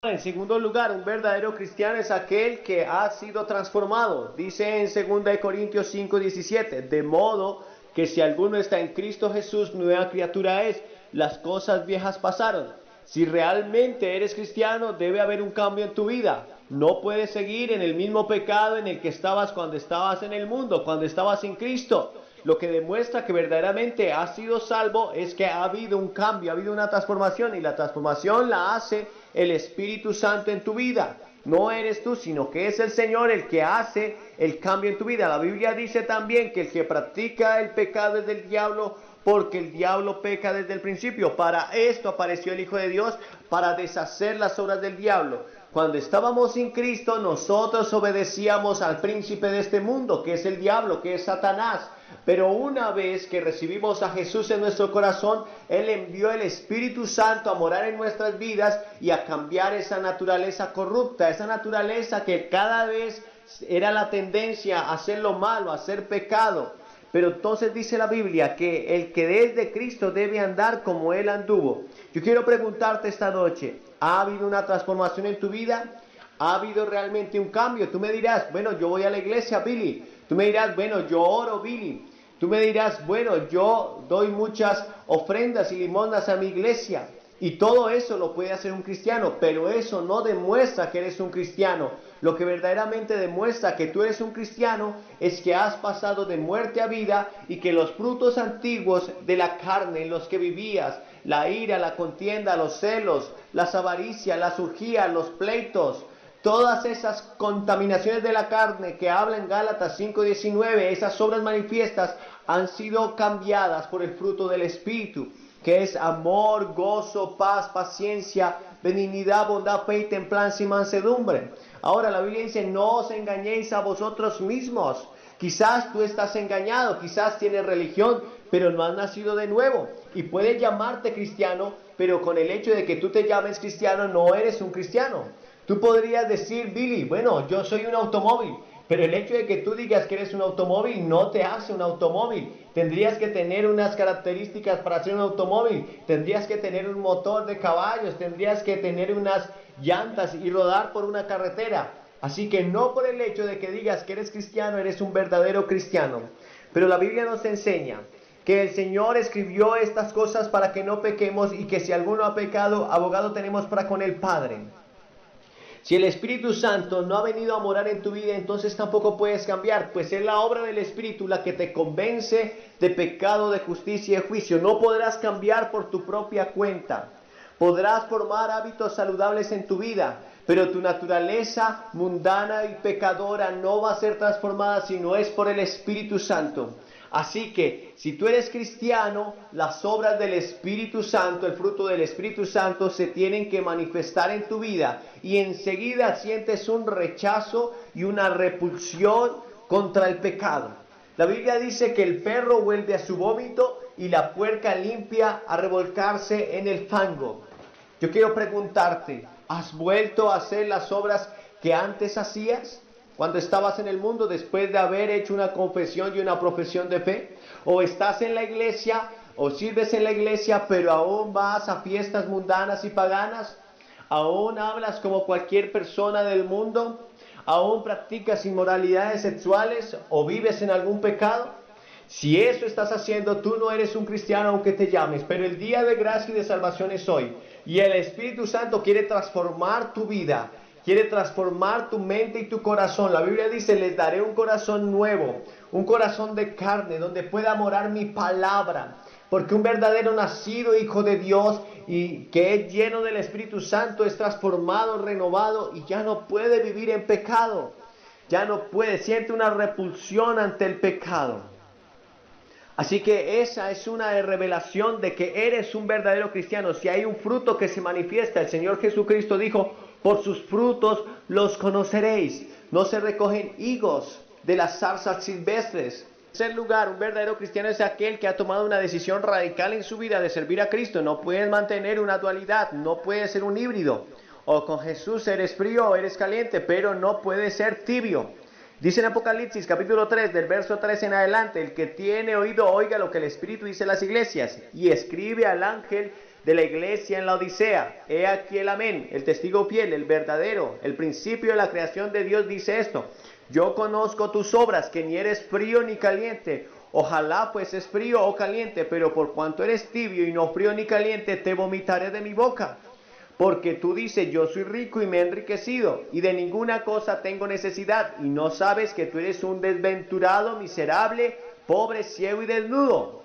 En segundo lugar, un verdadero cristiano es aquel que ha sido transformado. Dice en 2 Corintios 5:17, de modo que si alguno está en Cristo Jesús, nueva criatura es, las cosas viejas pasaron. Si realmente eres cristiano, debe haber un cambio en tu vida. No puedes seguir en el mismo pecado en el que estabas cuando estabas en el mundo, cuando estabas en Cristo. Lo que demuestra que verdaderamente has sido salvo es que ha habido un cambio, ha habido una transformación, y la transformación la hace el Espíritu Santo en tu vida. No eres tú, sino que es el Señor el que hace el cambio en tu vida. La Biblia dice también que el que practica el pecado es del diablo, porque el diablo peca desde el principio. Para esto apareció el Hijo de Dios, para deshacer las obras del diablo. Cuando estábamos sin Cristo, nosotros obedecíamos al príncipe de este mundo, que es el diablo, que es Satanás. Pero una vez que recibimos a Jesús en nuestro corazón, Él envió el Espíritu Santo a morar en nuestras vidas y a cambiar esa naturaleza corrupta, esa naturaleza que cada vez era la tendencia a hacer lo malo, a hacer pecado. Pero entonces dice la Biblia que el que es de Cristo debe andar como Él anduvo. Yo quiero preguntarte esta noche, ¿ha habido una transformación en tu vida? ¿Ha habido realmente un cambio? Tú me dirás, bueno, yo voy a la iglesia, Billy. Tú me dirás, bueno, yo oro, Billy. Tú me dirás, bueno, yo doy muchas ofrendas y limosnas a mi iglesia. Y todo eso lo puede hacer un cristiano, pero eso no demuestra que eres un cristiano. Lo que verdaderamente demuestra que tú eres un cristiano es que has pasado de muerte a vida y que los frutos antiguos de la carne en los que vivías, la ira, la contienda, los celos, las avaricias, las urgías, los pleitos, todas esas contaminaciones de la carne que habla en Gálatas 5:19, esas obras manifiestas han sido cambiadas por el fruto del Espíritu, que es amor, gozo, paz, paciencia, benignidad, bondad, fe y templanza y mansedumbre. Ahora la Biblia dice, no os engañéis a vosotros mismos. Quizás tú estás engañado, quizás tienes religión, pero no has nacido de nuevo. Y puedes llamarte cristiano, pero con el hecho de que tú te llames cristiano no eres un cristiano. Tú podrías decir, Billy, bueno, yo soy un automóvil, pero el hecho de que tú digas que eres un automóvil no te hace un automóvil. Tendrías que tener unas características para ser un automóvil. Tendrías que tener un motor de caballos, tendrías que tener unas llantas y rodar por una carretera. Así que no por el hecho de que digas que eres cristiano, eres un verdadero cristiano. Pero la Biblia nos enseña que el Señor escribió estas cosas para que no pequemos, y que si alguno ha pecado, abogado tenemos para con el Padre. Si el Espíritu Santo no ha venido a morar en tu vida, entonces tampoco puedes cambiar, pues es la obra del Espíritu la que te convence de pecado, de justicia y de juicio. No podrás cambiar por tu propia cuenta. Podrás formar hábitos saludables en tu vida, pero tu naturaleza mundana y pecadora no va a ser transformada si no es por el Espíritu Santo. Así que, si tú eres cristiano, las obras del Espíritu Santo, el fruto del Espíritu Santo se tienen que manifestar en tu vida, y enseguida sientes un rechazo y una repulsión contra el pecado. La Biblia dice que el perro vuelve a su vómito y la puerca limpia a revolcarse en el fango. Yo quiero preguntarte, ¿has vuelto a hacer las obras que antes hacías cuando estabas en el mundo, después de haber hecho una confesión y una profesión de fe? ¿O estás en la iglesia o sirves en la iglesia, pero aún vas a fiestas mundanas y paganas? ¿Aún hablas como cualquier persona del mundo? ¿Aún practicas inmoralidades sexuales o vives en algún pecado? Si eso estás haciendo, tú no eres un cristiano aunque te llames, pero el día de gracia y de salvación es hoy. Y el Espíritu Santo quiere transformar tu vida, quiere transformar tu mente y tu corazón. La Biblia dice, les daré un corazón nuevo, un corazón de carne, donde pueda morar mi palabra. Porque un verdadero nacido hijo de Dios y que es lleno del Espíritu Santo es transformado, renovado, y ya no puede vivir en pecado. Ya no puede, siente una repulsión ante el pecado. Así que esa es una revelación de que eres un verdadero cristiano. Si hay un fruto que se manifiesta, el Señor Jesucristo dijo, por sus frutos los conoceréis. No se recogen higos de las zarzas silvestres. En tercer lugar, un verdadero cristiano es aquel que ha tomado una decisión radical en su vida de servir a Cristo. No puedes mantener una dualidad, no puedes ser un híbrido. O con Jesús eres frío o eres caliente, pero no puedes ser tibio. Dice en Apocalipsis capítulo 3, del verso 3 en adelante, el que tiene oído oiga lo que el Espíritu dice a las iglesias, y escribe al ángel de la iglesia en la Odisea. He aquí el amén, el testigo fiel, el verdadero, el principio de la creación de Dios dice esto: yo conozco tus obras, que ni eres frío ni caliente. Ojalá fueses frío o caliente, pero por cuanto eres tibio y no frío ni caliente, te vomitaré de mi boca. Porque tú dices, yo soy rico y me he enriquecido, y de ninguna cosa tengo necesidad, y no sabes que tú eres un desventurado, miserable, pobre, ciego y desnudo.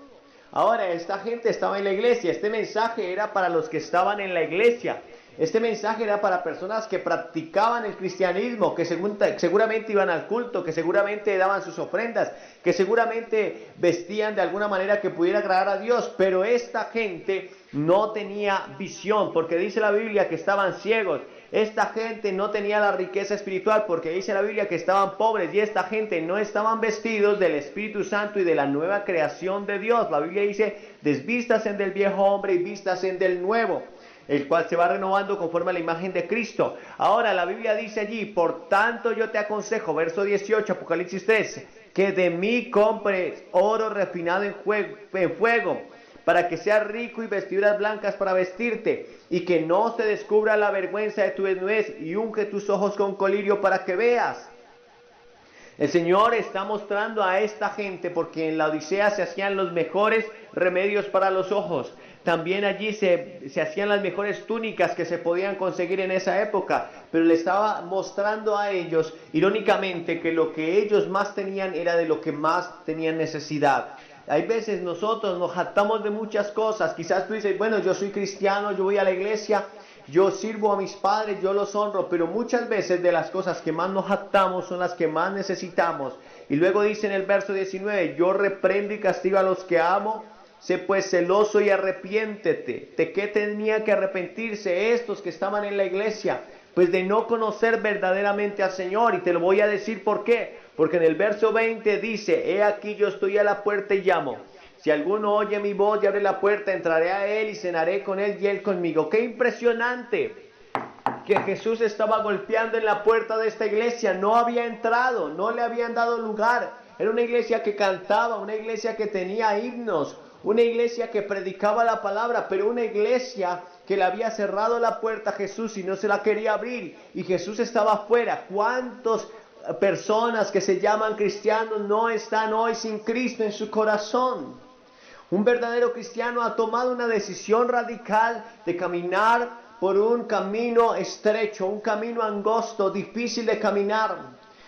Ahora, esta gente estaba en la iglesia. Este mensaje era para los que estaban en la iglesia. Este mensaje era para personas que practicaban el cristianismo, que seguramente iban al culto, que seguramente daban sus ofrendas, que seguramente vestían de alguna manera que pudiera agradar a Dios. Pero esta gente no tenía visión, porque dice la Biblia que estaban ciegos. Esta gente no tenía la riqueza espiritual, porque dice la Biblia que estaban pobres, y esta gente no estaban vestidos del Espíritu Santo y de la nueva creación de Dios. La Biblia dice, desvístanse del viejo hombre y vístanse del nuevo, el cual se va renovando conforme a la imagen de Cristo. Ahora la Biblia dice allí, por tanto yo te aconsejo, verso 18, Apocalipsis 3, que de mí compres oro refinado en fuego, para que seas rico, y vestiduras blancas para vestirte, y que no se descubra la vergüenza de tu desnudez, y unge tus ojos con colirio para que veas. El Señor está mostrando a esta gente, porque en la Odisea se hacían los mejores remedios para los ojos. También allí se hacían las mejores túnicas que se podían conseguir en esa época. Pero le estaba mostrando a ellos, irónicamente, que lo que ellos más tenían era de lo que más tenían necesidad. Hay veces nosotros nos jactamos de muchas cosas. Quizás tú dices, bueno, yo soy cristiano, yo voy a la iglesia, yo sirvo a mis padres, yo los honro, pero muchas veces de las cosas que más nos jactamos son las que más necesitamos. Y luego dice en el verso 19, yo reprendo y castigo a los que amo, sé pues celoso y arrepiéntete. ¿De qué tenía que arrepentirse estos que estaban en la iglesia? Pues de no conocer verdaderamente al Señor, y te lo voy a decir por qué. Porque en el verso 20 dice, he aquí yo estoy a la puerta y llamo. Si alguno oye mi voz y abre la puerta, entraré a él y cenaré con él y él conmigo. ¡Qué impresionante! Que Jesús estaba golpeando en la puerta de esta iglesia. No había entrado, no le habían dado lugar. Era una iglesia que cantaba, una iglesia que tenía himnos, una iglesia que predicaba la palabra, pero una iglesia que le había cerrado la puerta a Jesús y no se la quería abrir. Y Jesús estaba afuera. ¿Cuántos personas que se llaman cristianos no están hoy sin Cristo en su corazón? Un verdadero cristiano ha tomado una decisión radical de caminar por un camino estrecho, un camino angosto, difícil de caminar.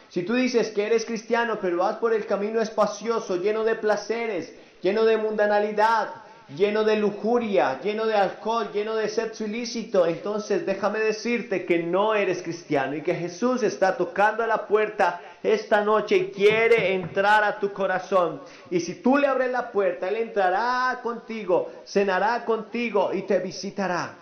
Si tú dices que eres cristiano, pero vas por el camino espacioso, lleno de placeres, lleno de mundanalidad, lleno de lujuria, lleno de alcohol, lleno de sexo ilícito, entonces déjame decirte que no eres cristiano, y que Jesús está tocando a la puerta esta noche y quiere entrar a tu corazón. Y si tú le abres la puerta, Él entrará contigo, cenará contigo y te visitará.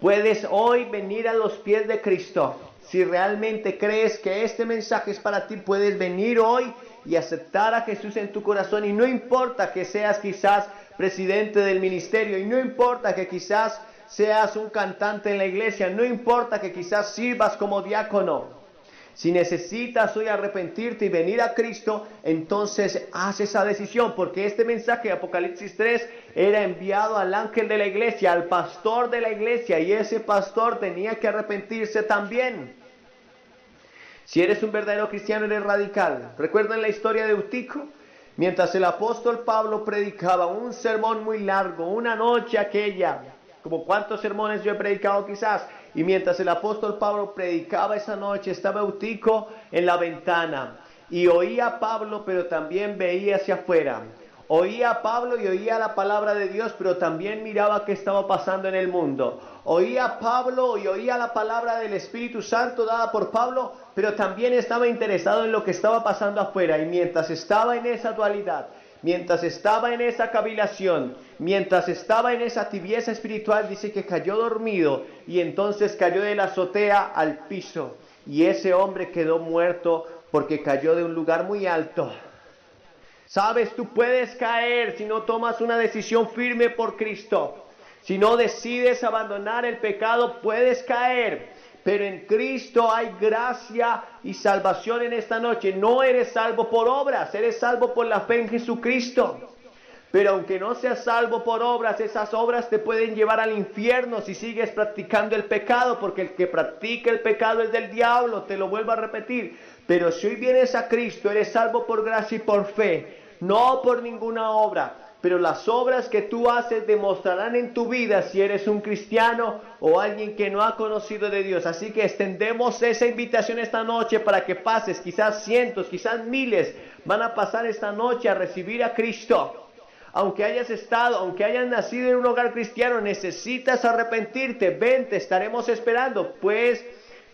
Puedes hoy venir a los pies de Cristo. Si realmente crees que este mensaje es para ti, puedes venir hoy y aceptar a Jesús en tu corazón. Y no importa que seas quizás presidente del ministerio, y no importa que quizás seas un cantante en la iglesia, no importa que quizás sirvas como diácono. Si necesitas hoy arrepentirte y venir a Cristo, entonces haz esa decisión, porque este mensaje de Apocalipsis 3 era enviado al ángel de la iglesia, al pastor de la iglesia, y ese pastor tenía que arrepentirse también. Si eres un verdadero cristiano, eres radical. ¿Recuerdan la historia de Eutico? Mientras el apóstol Pablo predicaba un sermón muy largo, una noche aquella, como cuántos sermones yo he predicado quizás, y mientras el apóstol Pablo predicaba esa noche, estaba Eutico en la ventana, y oía a Pablo, pero también veía hacia afuera. Oía a Pablo y oía la palabra de Dios, pero también miraba qué estaba pasando en el mundo. Oía a Pablo y oía la palabra del Espíritu Santo dada por Pablo, pero también estaba interesado en lo que estaba pasando afuera. Y mientras estaba en esa dualidad, mientras estaba en esa cavilación, mientras estaba en esa tibieza espiritual, dice que cayó dormido, y entonces cayó de la azotea al piso. Y ese hombre quedó muerto porque cayó de un lugar muy alto. Sabes, tú puedes caer si no tomas una decisión firme por Cristo. Si no decides abandonar el pecado, puedes caer. Pero en Cristo hay gracia y salvación en esta noche. No eres salvo por obras, eres salvo por la fe en Jesucristo. Pero aunque no seas salvo por obras, esas obras te pueden llevar al infierno si sigues practicando el pecado, porque el que practica el pecado es del diablo, te lo vuelvo a repetir. Pero si hoy vienes a Cristo, eres salvo por gracia y por fe, no por ninguna obra. Pero las obras que tú haces demostrarán en tu vida si eres un cristiano o alguien que no ha conocido de Dios. Así que extendemos esa invitación esta noche para que pases, quizás cientos, quizás miles van a pasar esta noche a recibir a Cristo. Aunque hayas nacido en un hogar cristiano, necesitas arrepentirte. Ven, te estaremos esperando. Pues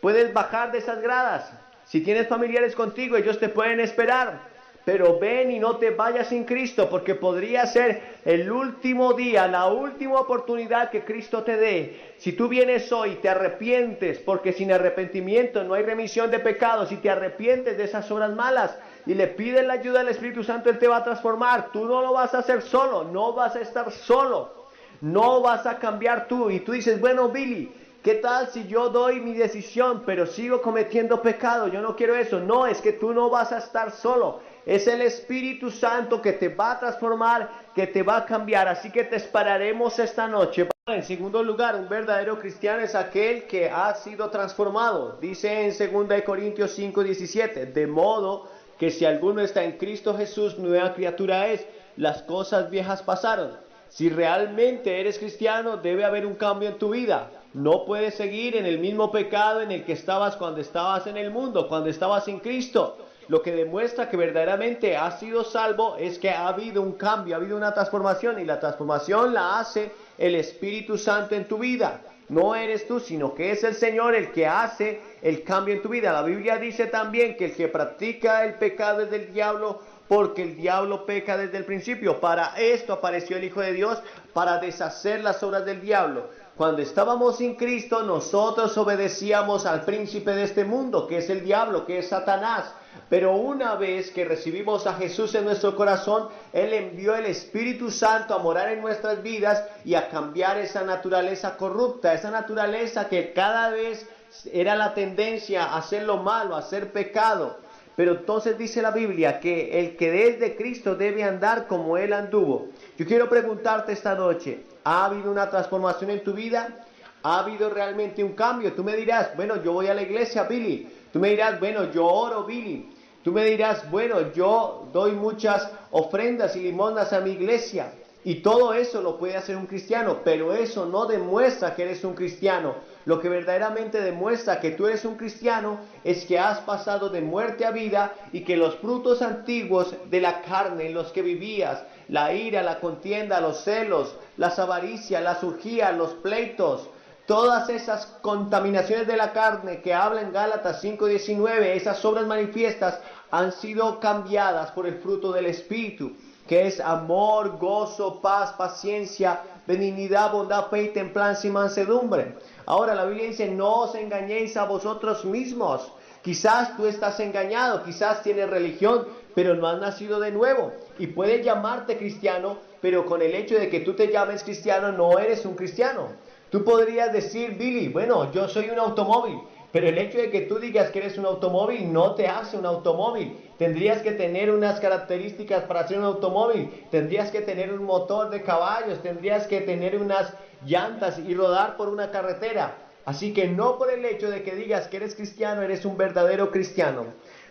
puedes bajar de esas gradas. Si tienes familiares contigo, ellos te pueden esperar. Pero ven y no te vayas sin Cristo, porque podría ser el último día, la última oportunidad que Cristo te dé. Si tú vienes hoy y te arrepientes, porque sin arrepentimiento no hay remisión de pecados, si te arrepientes de esas obras malas y le pides la ayuda del Espíritu Santo, Él te va a transformar. Tú no lo vas a hacer solo, no vas a estar solo, no vas a cambiar tú. Y tú dices, bueno, Billy, ¿qué tal si yo doy mi decisión, pero sigo cometiendo pecado? Yo no quiero eso. No, es que tú no vas a estar solo. Es el Espíritu Santo que te va a transformar, que te va a cambiar. Así que te esperaremos esta noche. En segundo lugar, un verdadero cristiano es aquel que ha sido transformado. Dice en 2 Corintios 5:17, de modo que si alguno está en Cristo Jesús, nueva criatura es. Las cosas viejas pasaron. Si realmente eres cristiano, debe haber un cambio en tu vida. No puedes seguir en el mismo pecado en el que estabas cuando estabas en el mundo, cuando estabas sin Cristo. Lo que demuestra que verdaderamente has sido salvo es que ha habido un cambio, ha habido una transformación, y la transformación la hace el Espíritu Santo en tu vida. No eres tú, sino que es el Señor el que hace el cambio en tu vida. La Biblia dice también que el que practica el pecado es del diablo, porque el diablo peca desde el principio. Para esto apareció el Hijo de Dios, para deshacer las obras del diablo. Cuando estábamos sin Cristo, nosotros obedecíamos al príncipe de este mundo, que es el diablo, que es Satanás. Pero una vez que recibimos a Jesús en nuestro corazón, Él envió el Espíritu Santo a morar en nuestras vidas y a cambiar esa naturaleza corrupta, esa naturaleza que cada vez era la tendencia a hacer lo malo, a hacer pecado. Pero entonces dice la Biblia que el que es de Cristo debe andar como Él anduvo. Yo quiero preguntarte esta noche, ¿ha habido una transformación en tu vida? ¿Ha habido realmente un cambio? Tú me dirás, bueno, yo voy a la iglesia, Billy. Tú me dirás, bueno, yo oro, Billy. Tú me dirás, bueno, yo doy muchas ofrendas y limosnas a mi iglesia. Y todo eso lo puede hacer un cristiano, pero eso no demuestra que eres un cristiano. Lo que verdaderamente demuestra que tú eres un cristiano es que has pasado de muerte a vida y que los frutos antiguos de la carne en los que vivías, la ira, la contienda, los celos, las avaricias, las urgías, los pleitos, todas esas contaminaciones de la carne que habla en Gálatas 5:19, esas obras manifiestas han sido cambiadas por el fruto del Espíritu, que es amor, gozo, paz, paciencia, benignidad, bondad, fe y templanza y mansedumbre. Ahora la Biblia dice, no os engañéis a vosotros mismos. Quizás tú estás engañado, quizás tienes religión, pero no has nacido de nuevo. Y puedes llamarte cristiano, pero con el hecho de que tú te llames cristiano, no eres un cristiano. Tú podrías decir, Billy, bueno, yo soy un automóvil, pero el hecho de que tú digas que eres un automóvil no te hace un automóvil. Tendrías que tener unas características para ser un automóvil. Tendrías que tener un motor de caballos, tendrías que tener unas llantas y rodar por una carretera. Así que no por el hecho de que digas que eres cristiano, eres un verdadero cristiano.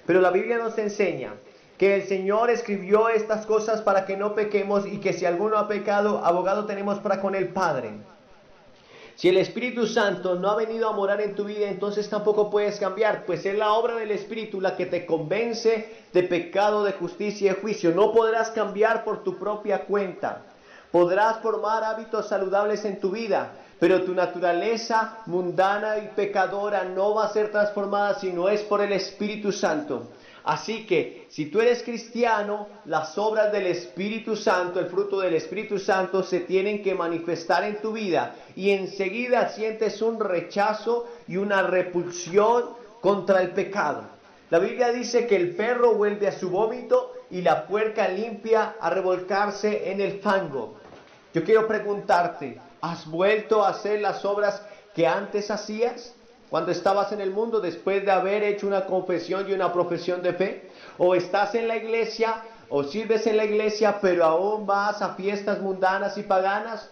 Pero la Biblia nos enseña que el Señor escribió estas cosas para que no pequemos, y que si alguno ha pecado, abogado tenemos para con el Padre. Si el Espíritu Santo no ha venido a morar en tu vida, entonces tampoco puedes cambiar, pues es la obra del Espíritu la que te convence de pecado, de justicia y de juicio. No podrás cambiar por tu propia cuenta. Podrás formar hábitos saludables en tu vida, pero tu naturaleza mundana y pecadora no va a ser transformada si no es por el Espíritu Santo. Así que, si tú eres cristiano, las obras del Espíritu Santo, el fruto del Espíritu Santo, se tienen que manifestar en tu vida. Y enseguida sientes un rechazo y una repulsión contra el pecado. La Biblia dice que el perro vuelve a su vómito y la puerca limpia a revolcarse en el fango. Yo quiero preguntarte, ¿has vuelto a hacer las obras que antes hacías cuando estabas en el mundo, después de haber hecho una confesión y una profesión de fe? ¿O estás en la iglesia, o sirves en la iglesia, pero aún vas a fiestas mundanas y paganas,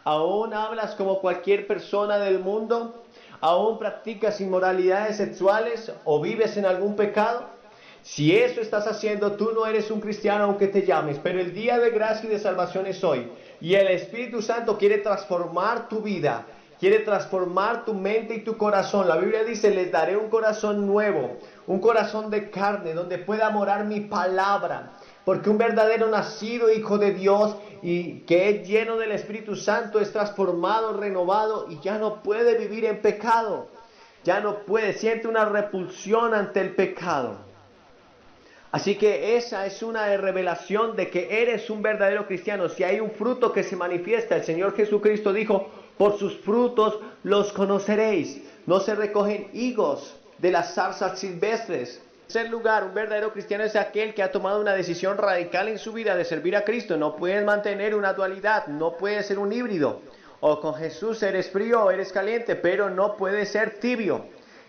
aún hablas como cualquier persona del mundo, aún practicas inmoralidades sexuales o vives en algún pecado. Si eso estás haciendo, tú no eres un cristiano aunque te llames, pero el día de gracia y de salvación es hoy. Y el Espíritu Santo quiere transformar tu vida, quiere transformar tu mente y tu corazón. La Biblia dice, les daré un corazón nuevo, un corazón de carne, donde pueda morar mi palabra. Porque un verdadero nacido hijo de Dios y que es lleno del Espíritu Santo es transformado, renovado y ya no puede vivir en pecado. Ya no puede, siente una repulsión ante el pecado. Así que esa es una revelación de que eres un verdadero cristiano. Si hay un fruto que se manifiesta, el Señor Jesucristo dijo, por sus frutos los conoceréis. No se recogen higos de las zarzas silvestres. En tercer lugar, un verdadero cristiano es aquel que ha tomado una decisión radical en su vida de servir a Cristo. No puedes mantener una dualidad, no puedes ser un híbrido. O con Jesús eres frío o eres caliente, pero no puedes ser tibio.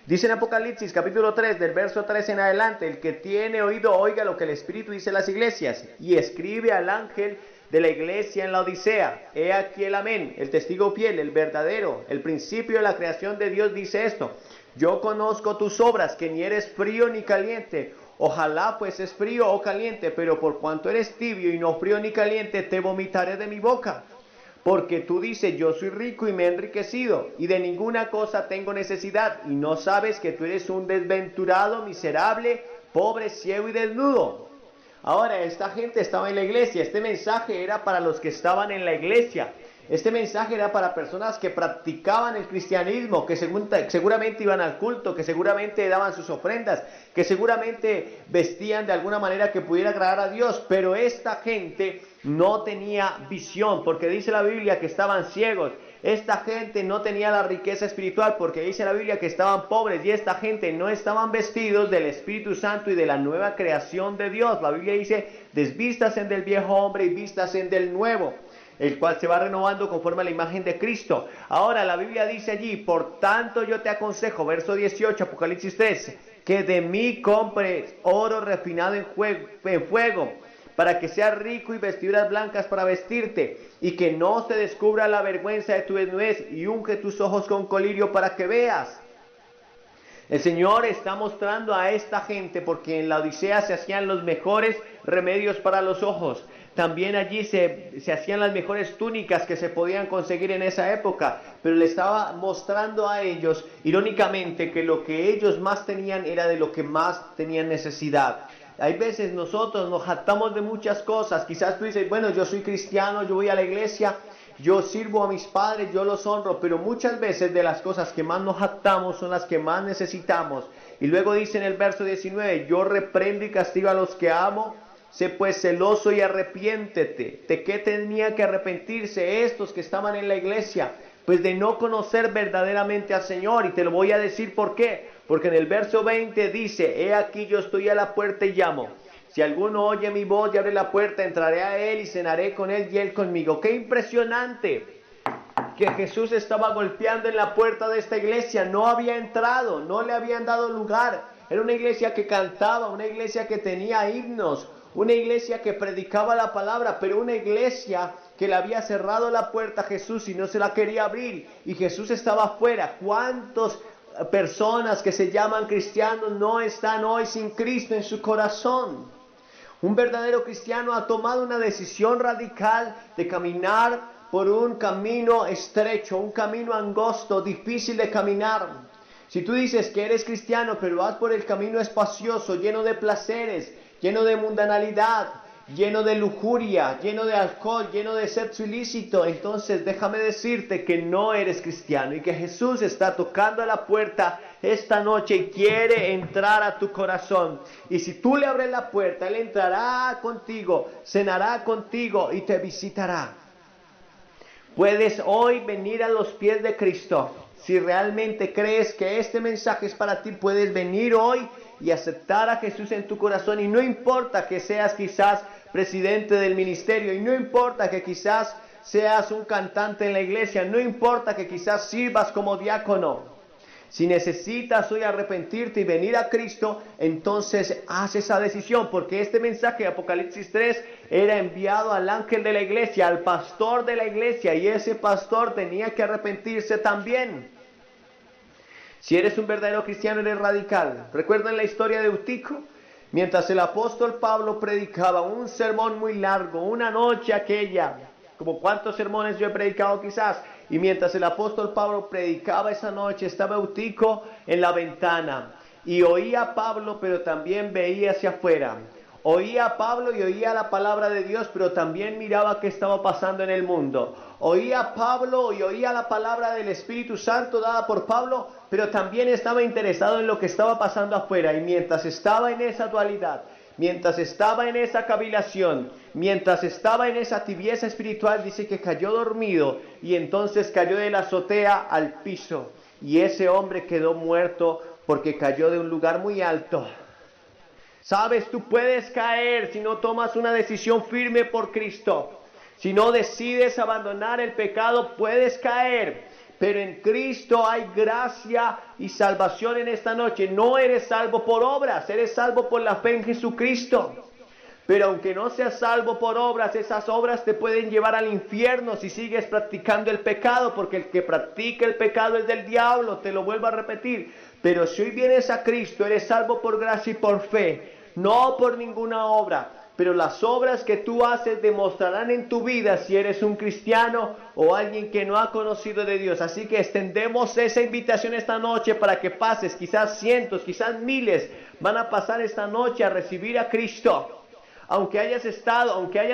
Dice en Apocalipsis capítulo 3, del verso 3 en adelante, el que tiene oído oiga lo que el Espíritu dice a las iglesias, y escribe al ángel de la iglesia en la Odisea, he aquí el amén, el testigo fiel, el verdadero, el principio de la creación de Dios dice esto, yo conozco tus obras, que ni eres frío ni caliente, ojalá pues es frío o caliente, pero por cuanto eres tibio y no frío ni caliente, te vomitaré de mi boca. Porque tú dices, yo soy rico y me he enriquecido, y de ninguna cosa tengo necesidad, y no sabes que tú eres un desventurado, miserable, pobre, ciego y desnudo. Ahora, esta gente estaba en la iglesia, este mensaje era para los que estaban en la iglesia, este mensaje era para personas que practicaban el cristianismo, que seguramente iban al culto, que seguramente daban sus ofrendas, que seguramente vestían de alguna manera que pudiera agradar a Dios, pero esta gente no tenía visión, porque dice la Biblia que estaban ciegos. Esta gente no tenía la riqueza espiritual, porque dice la Biblia que estaban pobres, y esta gente no estaban vestidos del Espíritu Santo y de la nueva creación de Dios. La Biblia dice, desvístasen del viejo hombre y vístasen del nuevo, el cual se va renovando conforme a la imagen de Cristo. Ahora la Biblia dice allí, por tanto yo te aconsejo, verso 18, Apocalipsis 3, que de mí compres oro refinado en fuego, para que seas rico y vestiduras blancas para vestirte, y que no se descubra la vergüenza de tu desnudez, y unge tus ojos con colirio para que veas. El Señor está mostrando a esta gente, porque en la Odisea se hacían los mejores remedios para los ojos. También allí se hacían las mejores túnicas que se podían conseguir en esa época, pero le estaba mostrando a ellos, irónicamente, que lo que ellos más tenían era de lo que más tenían necesidad. Hay veces nosotros nos jactamos de muchas cosas. Quizás tú dices, bueno, yo soy cristiano, yo voy a la iglesia, yo sirvo a mis padres, yo los honro, pero muchas veces de las cosas que más nos jactamos son las que más necesitamos. Y luego dice en el verso 19, yo reprendo y castigo a los que amo, sé pues celoso y arrepiéntete. ¿De qué tenía que arrepentirse estos que estaban en la iglesia? Pues de no conocer verdaderamente al Señor, y te lo voy a decir por qué. Porque en el verso 20 dice, he aquí yo estoy a la puerta y llamo. Si alguno oye mi voz y abre la puerta, entraré a él y cenaré con él y él conmigo. ¡Qué impresionante! Que Jesús estaba golpeando en la puerta de esta iglesia. No había entrado, no le habían dado lugar. Era una iglesia que cantaba, una iglesia que tenía himnos, una iglesia que predicaba la palabra, pero una iglesia que le había cerrado la puerta a Jesús y no se la quería abrir. Y Jesús estaba afuera. ¿Cuántas personas que se llaman cristianos no están hoy sin Cristo en su corazón? Un verdadero cristiano ha tomado una decisión radical de caminar por un camino estrecho, un camino angosto, difícil de caminar. Si tú dices que eres cristiano, pero vas por el camino espacioso, lleno de placeres, lleno de mundanalidad, lleno de lujuria, lleno de alcohol, lleno de sexo ilícito, entonces déjame decirte que no eres cristiano y que Jesús está tocando a la puerta esta noche y quiere entrar a tu corazón. Y si tú le abres la puerta, Él entrará contigo, cenará contigo y te visitará. Puedes hoy venir a los pies de Cristo. Si realmente crees que este mensaje es para ti, puedes venir hoy y aceptar a Jesús en tu corazón. Y no importa que seas quizás presidente del ministerio, y no importa que quizás seas un cantante en la iglesia, no importa que quizás sirvas como diácono. Si necesitas hoy arrepentirte y venir a Cristo, entonces haz esa decisión, porque este mensaje de Apocalipsis 3 era enviado al ángel de la iglesia, al pastor de la iglesia, y ese pastor tenía que arrepentirse también. Si eres un verdadero cristiano, eres radical. ¿Recuerdan la historia de Eutico? Mientras el apóstol Pablo predicaba un sermón muy largo, una noche aquella, como cuántos sermones yo he predicado quizás, y mientras el apóstol Pablo predicaba esa noche, estaba Eutico en la ventana, y oía a Pablo, pero también veía hacia afuera. Oía a Pablo y oía la palabra de Dios, pero también miraba qué estaba pasando en el mundo. Oía a Pablo y oía la palabra del Espíritu Santo dada por Pablo, pero también estaba interesado en lo que estaba pasando afuera. Y mientras estaba en esa dualidad, mientras estaba en esa cavilación, mientras estaba en esa tibieza espiritual, dice que cayó dormido y entonces cayó de la azotea al piso. Y ese hombre quedó muerto porque cayó de un lugar muy alto. Sabes, tú puedes caer si no tomas una decisión firme por Cristo. Si no decides abandonar el pecado, puedes caer. Pero en Cristo hay gracia y salvación en esta noche. No eres salvo por obras, eres salvo por la fe en Jesucristo. Pero aunque no seas salvo por obras, esas obras te pueden llevar al infierno si sigues practicando el pecado, porque el que practica el pecado es del diablo, te lo vuelvo a repetir. Pero si hoy vienes a Cristo, eres salvo por gracia y por fe, no por ninguna obra. Pero las obras que tú haces demostrarán en tu vida si eres un cristiano o alguien que no ha conocido de Dios. Así que extendemos esa invitación esta noche para que pases, quizás cientos, quizás miles van a pasar esta noche a recibir a Cristo. Aunque hayas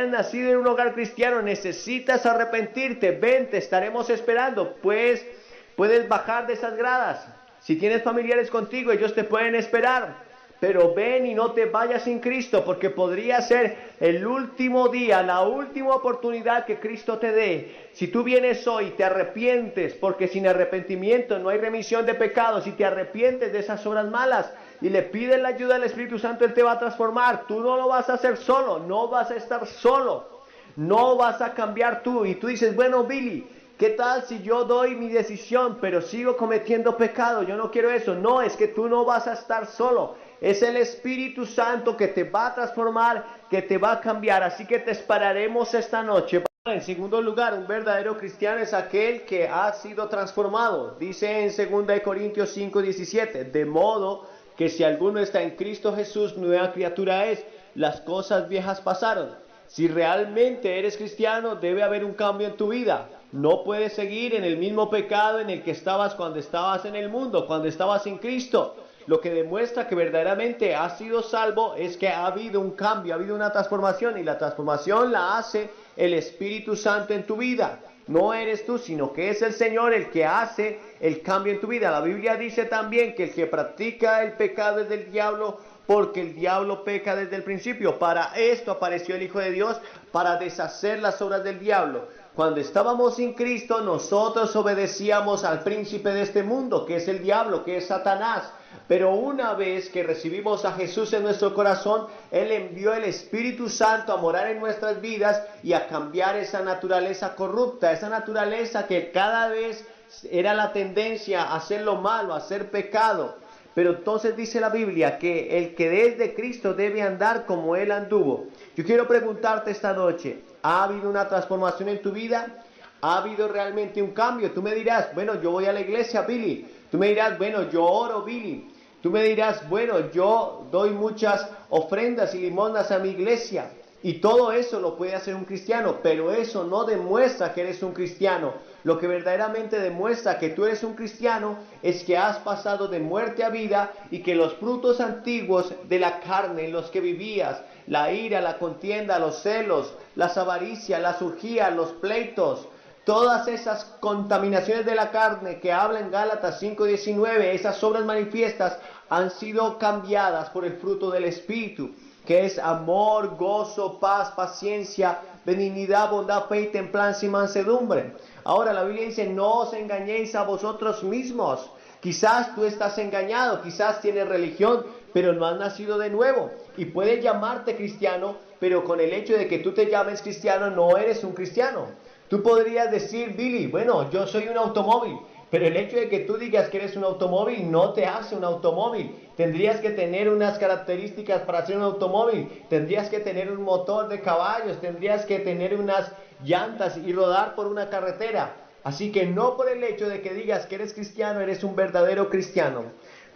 nacido en un hogar cristiano, necesitas arrepentirte. Ven, te estaremos esperando. Pues puedes bajar de esas gradas. Si tienes familiares contigo, ellos te pueden esperar. Pero ven y no te vayas sin Cristo, porque podría ser el último día, la última oportunidad que Cristo te dé. Si tú vienes hoy, te arrepientes, porque sin arrepentimiento no hay remisión de pecados. Si te arrepientes de esas obras malas y le pides la ayuda del Espíritu Santo, Él te va a transformar. Tú no lo vas a hacer solo, no vas a estar solo, no vas a cambiar tú. Y tú dices, bueno, Billy, ¿qué tal si yo doy mi decisión, pero sigo cometiendo pecado? Yo no quiero eso. No, es que tú no vas a estar solo. Es el Espíritu Santo que te va a transformar, que te va a cambiar. Así que te esperaremos esta noche. En segundo lugar, un verdadero cristiano es aquel que ha sido transformado. Dice en 2 Corintios 5:17, de modo que si alguno está en Cristo Jesús, nueva criatura es. Las cosas viejas pasaron. Si realmente eres cristiano, debe haber un cambio en tu vida. No puedes seguir en el mismo pecado en el que estabas cuando estabas en el mundo, cuando estabas sin Cristo. Lo que demuestra que verdaderamente has sido salvo es que ha habido un cambio, ha habido una transformación, y la transformación la hace el Espíritu Santo en tu vida. No eres tú, sino que es el Señor el que hace el cambio en tu vida. La Biblia dice también que el que practica el pecado es del diablo, porque el diablo peca desde el principio. Para esto apareció el Hijo de Dios, para deshacer las obras del diablo. Cuando estábamos sin Cristo, nosotros obedecíamos al príncipe de este mundo, que es el diablo, que es Satanás. Pero una vez que recibimos a Jesús en nuestro corazón, Él envió el Espíritu Santo a morar en nuestras vidas y a cambiar esa naturaleza corrupta, esa naturaleza que cada vez era la tendencia a hacer lo malo, a hacer pecado. Pero entonces dice la Biblia que el que es de Cristo debe andar como Él anduvo. Yo quiero preguntarte esta noche, ¿ha habido una transformación en tu vida? ¿Ha habido realmente un cambio? Tú me dirás, bueno, yo voy a la iglesia, Billy. Tú me dirás, bueno, yo oro, Billy. Tú me dirás, bueno, yo doy muchas ofrendas y limosnas a mi iglesia. Y todo eso lo puede hacer un cristiano, pero eso no demuestra que eres un cristiano. Lo que verdaderamente demuestra que tú eres un cristiano es que has pasado de muerte a vida y que los frutos antiguos de la carne en los que vivías, la ira, la contienda, los celos, las avaricias, las urgías, los pleitos, todas esas contaminaciones de la carne que habla en Gálatas 5:19, esas obras manifiestas han sido cambiadas por el fruto del Espíritu, que es amor, gozo, paz, paciencia, benignidad, bondad, fe y templanza y mansedumbre. Ahora la Biblia dice, no os engañéis a vosotros mismos. Quizás tú estás engañado, quizás tienes religión, pero no has nacido de nuevo. Y puedes llamarte cristiano, pero con el hecho de que tú te llames cristiano, no eres un cristiano. Tú podrías decir, Billy, bueno, yo soy un automóvil, Pero el hecho de que tú digas que eres un automóvil no te hace un automóvil. Tendrías que tener unas características para ser un automóvil. Tendrías que tener un motor de caballos, tendrías que tener unas llantas y rodar por una carretera. Así que no por el hecho de que digas que eres cristiano, eres un verdadero cristiano.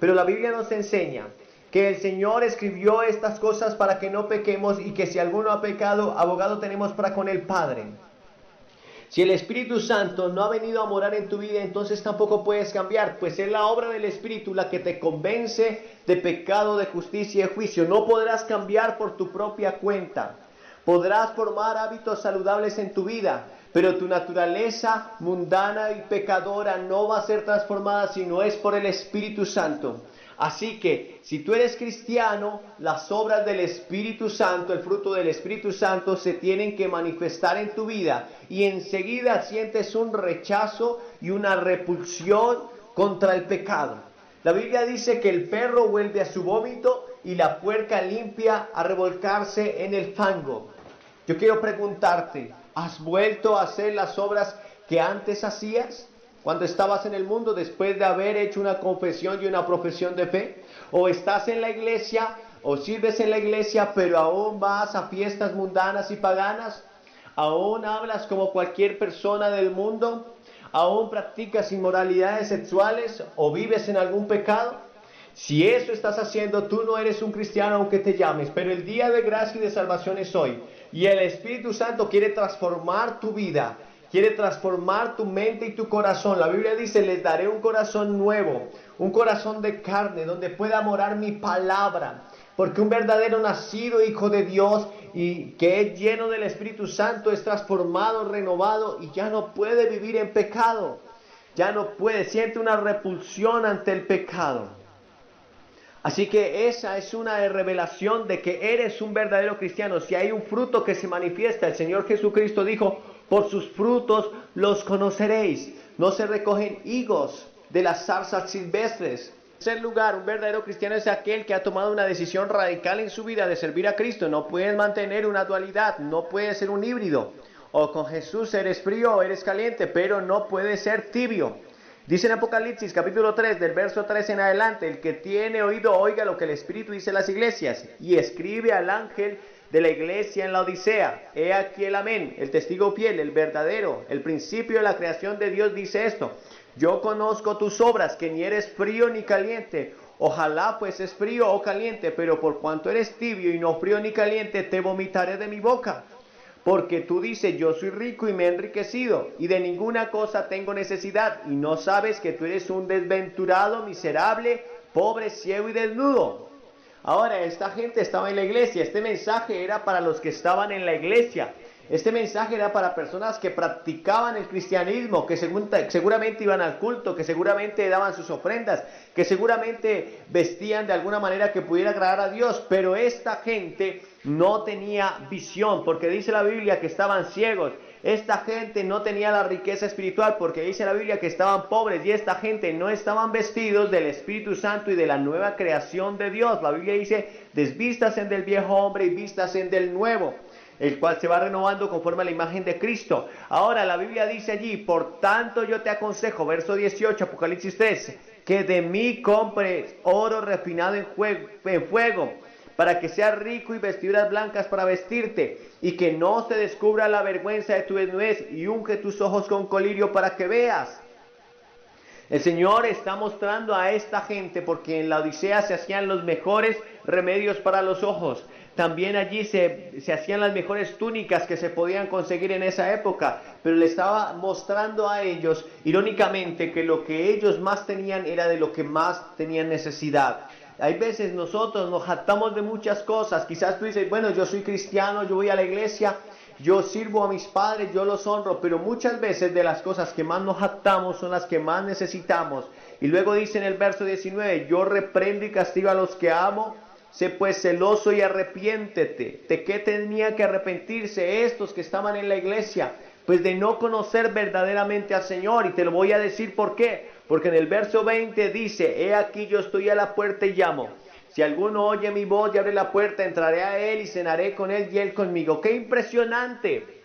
Pero la Biblia nos enseña que el Señor escribió estas cosas para que no pequemos y que si alguno ha pecado, abogado tenemos para con el Padre. Si el Espíritu Santo no ha venido a morar en tu vida, entonces tampoco puedes cambiar, pues es la obra del Espíritu la que te convence de pecado, de justicia y de juicio. No podrás cambiar por tu propia cuenta. Podrás formar hábitos saludables en tu vida, pero tu naturaleza mundana y pecadora no va a ser transformada si no es por el Espíritu Santo. Así que, si tú eres cristiano, las obras del Espíritu Santo, el fruto del Espíritu Santo, se tienen que manifestar en tu vida. Y enseguida sientes un rechazo y una repulsión contra el pecado. La Biblia dice que el perro vuelve a su vómito y la puerca limpia a revolcarse en el fango. Yo quiero preguntarte, ¿has vuelto a hacer las obras que antes hacías? Cuando estabas en el mundo, después de haber hecho una confesión y una profesión de fe, o estás en la iglesia, o sirves en la iglesia, pero aún vas a fiestas mundanas y paganas, aún hablas como cualquier persona del mundo, aún practicas inmoralidades sexuales, o vives en algún pecado. Si eso estás haciendo, tú no eres un cristiano aunque te llames, pero el día de gracia y de salvación es hoy, y el Espíritu Santo quiere transformar tu vida. Quiere transformar tu mente y tu corazón. La Biblia dice, les daré un corazón nuevo, un corazón de carne, donde pueda morar mi palabra. Porque un verdadero nacido hijo de Dios y que es lleno del Espíritu Santo es transformado, renovado y ya no puede vivir en pecado. Ya no puede, siente una repulsión ante el pecado. Así que esa es una revelación de que eres un verdadero cristiano. Si hay un fruto que se manifiesta, el Señor Jesucristo dijo, por sus frutos los conoceréis. No se recogen higos de las zarzas silvestres. En tercer lugar, un verdadero cristiano es aquel que ha tomado una decisión radical en su vida de servir a Cristo. No puedes mantener una dualidad, no puedes ser un híbrido. O con Jesús eres frío o eres caliente, pero no puedes ser tibio. Dice en Apocalipsis capítulo 3, del verso 3 en adelante, el que tiene oído oiga lo que el Espíritu dice a las iglesias, y escribe al ángel de la iglesia en la Odisea, he aquí el amén, el testigo fiel, el verdadero, el principio de la creación de Dios dice esto, yo conozco tus obras, que ni eres frío ni caliente, ojalá fueses frío o caliente, pero por cuanto eres tibio y no frío ni caliente, te vomitaré de mi boca. Porque tú dices, yo soy rico y me he enriquecido, y de ninguna cosa tengo necesidad, y no sabes que tú eres un desventurado, miserable, pobre, ciego y desnudo. Ahora, esta gente estaba en la iglesia, este mensaje era para los que estaban en la iglesia, este mensaje era para personas que practicaban el cristianismo, que seguramente iban al culto, que seguramente daban sus ofrendas, que seguramente vestían de alguna manera que pudiera agradar a Dios, pero esta gente no tenía visión, porque dice la Biblia que estaban ciegos. Esta gente no tenía la riqueza espiritual, porque dice la Biblia que estaban pobres, y esta gente no estaban vestidos del Espíritu Santo y de la nueva creación de Dios. La Biblia dice, desvístasen del viejo hombre y vístasen del nuevo, el cual se va renovando conforme a la imagen de Cristo. Ahora la Biblia dice allí, por tanto yo te aconsejo, verso 18, Apocalipsis 3, que de mí compres oro refinado en fuego, para que seas rico y vestiduras blancas para vestirte, y que no se descubra la vergüenza de tu desnudez, y unge tus ojos con colirio para que veas. El Señor está mostrando a esta gente, porque en la Odisea se hacían los mejores remedios para los ojos. También allí se hacían las mejores túnicas que se podían conseguir en esa época, pero le estaba mostrando a ellos, irónicamente, que lo que ellos más tenían era de lo que más tenían necesidad. Hay veces nosotros nos jactamos de muchas cosas. Quizás tú dices, bueno, yo soy cristiano, yo voy a la iglesia, yo sirvo a mis padres, yo los honro, pero muchas veces de las cosas que más nos jactamos son las que más necesitamos. Y luego dice en el verso 19, yo reprendo y castigo a los que amo, sé pues celoso y arrepiéntete. ¿De qué tenía que arrepentirse estos que estaban en la iglesia? Pues de no conocer verdaderamente al Señor, y te lo voy a decir por qué. Porque en el verso 20 dice, he aquí yo estoy a la puerta y llamo. Si alguno oye mi voz y abre la puerta, entraré a él y cenaré con él y él conmigo. ¡Qué impresionante!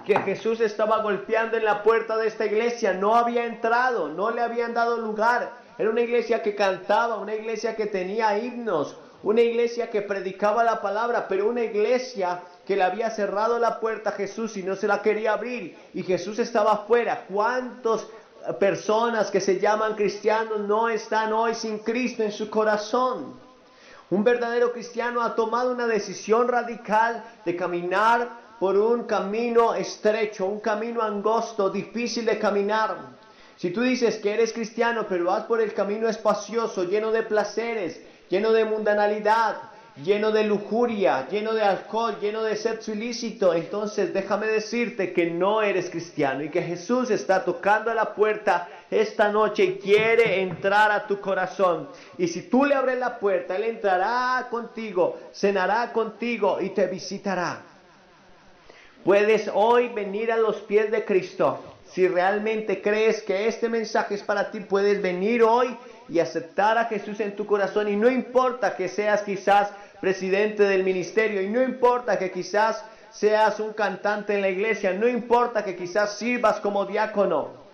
que Jesús estaba golpeando en la puerta de esta iglesia. No había entrado, no le habían dado lugar. Era una iglesia que cantaba, una iglesia que tenía himnos, una iglesia que predicaba la palabra, pero una iglesia que le había cerrado la puerta a Jesús y no se la quería abrir. Y Jesús estaba afuera. ¿Cuántas personas que se llaman cristianos no están hoy sin Cristo en su corazón? Un verdadero cristiano ha tomado una decisión radical de caminar por un camino estrecho, un camino angosto, difícil de caminar. Si tú dices que eres cristiano, pero vas por el camino espacioso, lleno de placeres, lleno de mundanalidad, lleno de lujuria, lleno de alcohol, lleno de sexo ilícito, entonces déjame decirte que no eres cristiano y que Jesús está tocando a la puerta esta noche y quiere entrar a tu corazón. Y si tú le abres la puerta, Él entrará contigo, cenará contigo y te visitará. Puedes hoy venir a los pies de Cristo. Si realmente crees que este mensaje es para ti, puedes venir hoy y aceptar a Jesús en tu corazón. Y no importa que seas quizás presidente del ministerio, y no importa que quizás seas un cantante en la iglesia, no importa que quizás sirvas como diácono.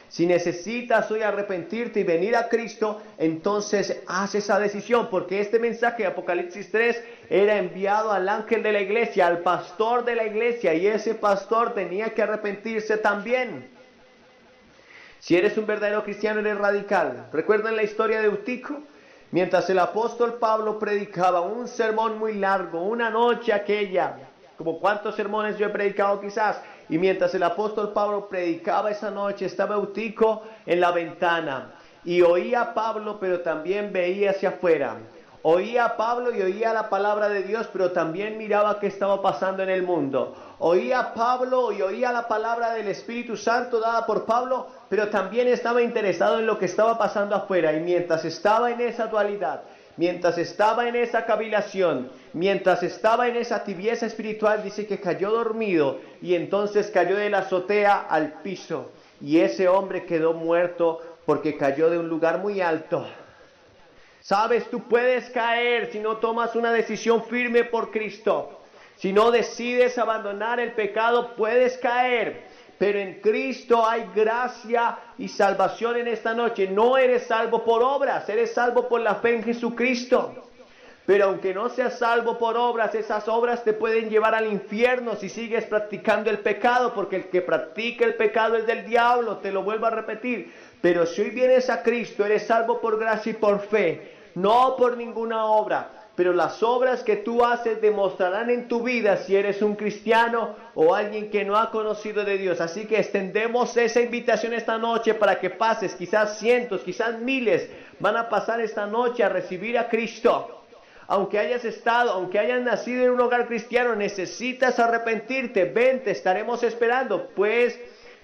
Si necesitas hoy arrepentirte y venir a Cristo, entonces haz esa decisión, porque este mensaje de Apocalipsis 3 era enviado al ángel de la iglesia, al pastor de la iglesia, y ese pastor tenía que arrepentirse también. Si eres un verdadero cristiano, eres radical. ¿Recuerdan la historia de Eutico? Mientras el apóstol Pablo predicaba un sermón muy largo, una noche aquella, como cuántos sermones yo he predicado quizás, y mientras el apóstol Pablo predicaba esa noche, estaba Eutico en la ventana, y oía a Pablo, pero también veía hacia afuera. Oía a Pablo y oía la palabra de Dios, pero también miraba qué estaba pasando en el mundo. Oía a Pablo y oía la palabra del Espíritu Santo dada por Pablo, pero también estaba interesado en lo que estaba pasando afuera. Y mientras estaba en esa dualidad, mientras estaba en esa cavilación, mientras estaba en esa tibieza espiritual, dice que cayó dormido y entonces cayó de la azotea al piso. Y ese hombre quedó muerto porque cayó de un lugar muy alto. Sabes, tú puedes caer si no tomas una decisión firme por Cristo. Si no decides abandonar el pecado, puedes caer. Pero en Cristo hay gracia y salvación en esta noche. No eres salvo por obras, eres salvo por la fe en Jesucristo. Pero aunque no seas salvo por obras, esas obras te pueden llevar al infierno si sigues practicando el pecado, porque el que practica el pecado es del diablo, te lo vuelvo a repetir. Pero si hoy vienes a Cristo, eres salvo por gracia y por fe, no por ninguna obra. Pero las obras que tú haces demostrarán en tu vida si eres un cristiano o alguien que no ha conocido de Dios. Así que extendemos esa invitación esta noche para que pases, quizás cientos, quizás miles van a pasar esta noche a recibir a Cristo. Aunque hayas nacido en un hogar cristiano, necesitas arrepentirte. Ven, te estaremos esperando. Pues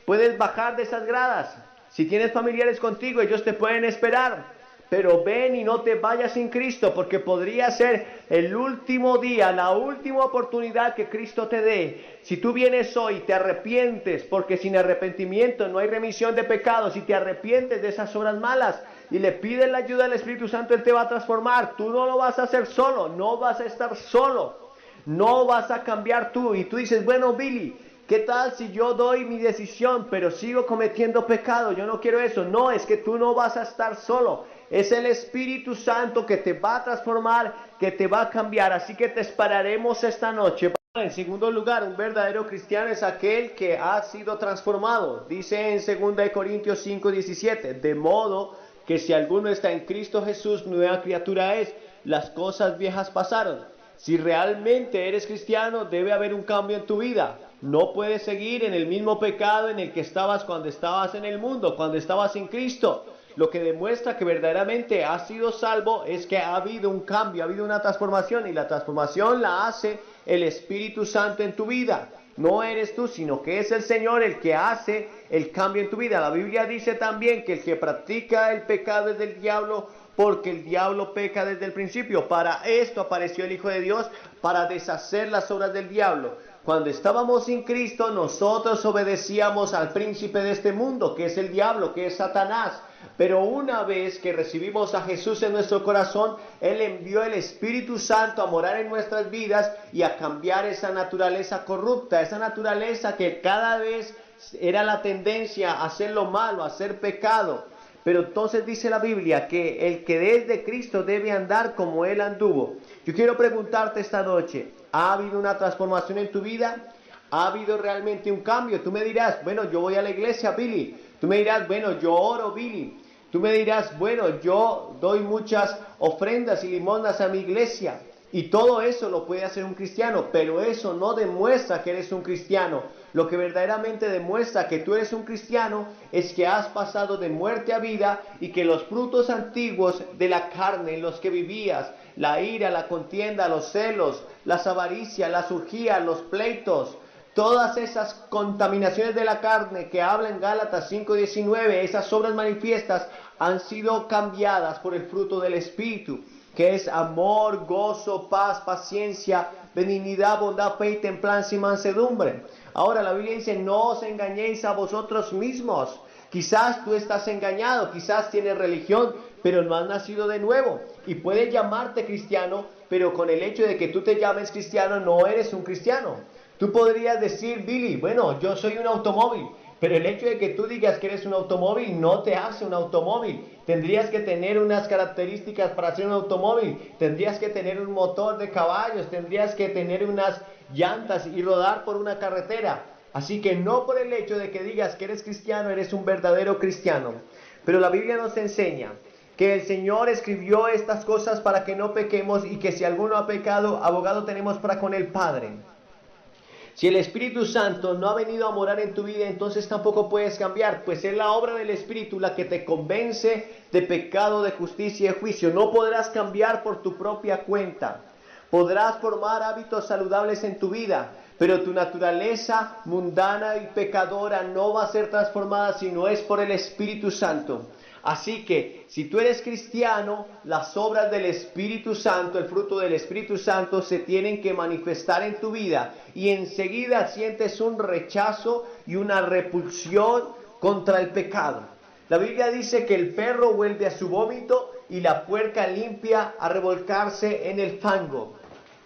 puedes bajar de esas gradas. Si tienes familiares contigo, ellos te pueden esperar. Pero ven y no te vayas sin Cristo, porque podría ser el último día, la última oportunidad que Cristo te dé. Si tú vienes hoy y te arrepientes, porque sin arrepentimiento no hay remisión de pecados, si te arrepientes de esas obras malas y le pides la ayuda del Espíritu Santo, Él te va a transformar. Tú no lo vas a hacer solo, no vas a estar solo, no vas a cambiar tú. Y tú dices, bueno, Billy, ¿qué tal si yo doy mi decisión, pero sigo cometiendo pecado? Yo no quiero eso. No, es que tú no vas a estar solo. Es el Espíritu Santo que te va a transformar, que te va a cambiar. Así que te esperaremos esta noche. En segundo lugar, un verdadero cristiano es aquel que ha sido transformado. Dice en 2 Corintios 5:17, de modo que si alguno está en Cristo Jesús, nueva criatura es. Las cosas viejas pasaron. Si realmente eres cristiano, debe haber un cambio en tu vida. No puedes seguir en el mismo pecado en el que estabas cuando estabas en el mundo, cuando estabas sin Cristo. Lo que demuestra que verdaderamente has sido salvo es que ha habido un cambio, ha habido una transformación, y la transformación la hace el Espíritu Santo en tu vida. No eres tú, sino que es el Señor el que hace el cambio en tu vida. La Biblia dice también que el que practica el pecado es del diablo, porque el diablo peca desde el principio. Para esto apareció el Hijo de Dios, para deshacer las obras del diablo. Cuando estábamos sin Cristo, nosotros obedecíamos al príncipe de este mundo, que es el diablo, que es Satanás. Pero una vez que recibimos a Jesús en nuestro corazón, Él envió el Espíritu Santo a morar en nuestras vidas y a cambiar esa naturaleza corrupta, esa naturaleza que cada vez era la tendencia a hacer lo malo, a hacer pecado. Pero entonces dice la Biblia que el que es de Cristo debe andar como Él anduvo. Yo quiero preguntarte esta noche, ¿ha habido una transformación en tu vida? ¿Ha habido realmente un cambio? Tú me dirás, bueno, yo voy a la iglesia, Billy. Tú me dirás, bueno, yo oro, Billy. Tú me dirás, bueno, yo doy muchas ofrendas y limosnas a mi iglesia. Y todo eso lo puede hacer un cristiano, pero eso no demuestra que eres un cristiano. Lo que verdaderamente demuestra que tú eres un cristiano es que has pasado de muerte a vida y que los frutos antiguos de la carne en los que vivías, la ira, la contienda, los celos, las avaricias, las urgías, los pleitos, todas esas contaminaciones de la carne que habla en Gálatas 5:19, esas obras manifiestas han sido cambiadas por el fruto del Espíritu, que es amor, gozo, paz, paciencia, benignidad, bondad, fe y templanza y mansedumbre. Ahora la Biblia dice, no os engañéis a vosotros mismos. Quizás tú estás engañado, quizás tienes religión, pero no has nacido de nuevo. Y puedes llamarte cristiano, pero con el hecho de que tú te llames cristiano, no eres un cristiano. Tú podrías decir, Billy, bueno, yo soy un automóvil, pero el hecho de que tú digas que eres un automóvil no te hace un automóvil. Tendrías que tener unas características para ser un automóvil. Tendrías que tener un motor de caballos, tendrías que tener unas llantas y rodar por una carretera. Así que no por el hecho de que digas que eres cristiano, eres un verdadero cristiano. Pero la Biblia nos enseña que el Señor escribió estas cosas para que no pequemos y que si alguno ha pecado, abogado tenemos para con el Padre. Si el Espíritu Santo no ha venido a morar en tu vida, entonces tampoco puedes cambiar, pues es la obra del Espíritu la que te convence de pecado, de justicia y de juicio. No podrás cambiar por tu propia cuenta. Podrás formar hábitos saludables en tu vida, pero tu naturaleza mundana y pecadora no va a ser transformada si no es por el Espíritu Santo. Así que, si tú eres cristiano, las obras del Espíritu Santo, el fruto del Espíritu Santo, se tienen que manifestar en tu vida. Y enseguida sientes un rechazo y una repulsión contra el pecado. La Biblia dice que el perro vuelve a su vómito y la puerca limpia a revolcarse en el fango.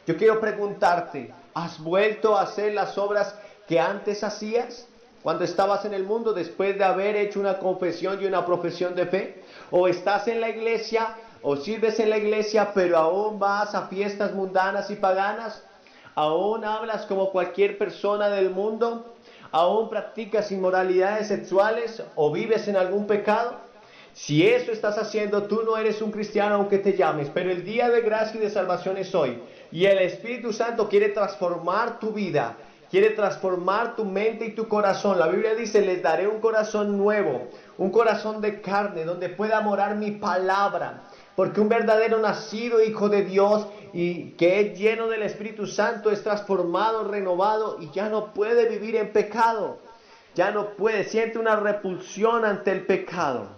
Yo quiero preguntarte, ¿has vuelto a hacer las obras que antes hacías? Cuando estabas en el mundo, después de haber hecho una confesión y una profesión de fe, o estás en la iglesia, o sirves en la iglesia, pero aún vas a fiestas mundanas y paganas, aún hablas como cualquier persona del mundo, aún practicas inmoralidades sexuales, o vives en algún pecado. Si eso estás haciendo, tú no eres un cristiano aunque te llames, pero el día de gracia y de salvación es hoy, y el Espíritu Santo quiere transformar tu vida. Quiere transformar tu mente y tu corazón. La Biblia dice, les daré un corazón nuevo, un corazón de carne, donde pueda morar mi palabra. Porque un verdadero nacido hijo de Dios y que es lleno del Espíritu Santo es transformado, renovado y ya no puede vivir en pecado. Ya no puede, siente una repulsión ante el pecado.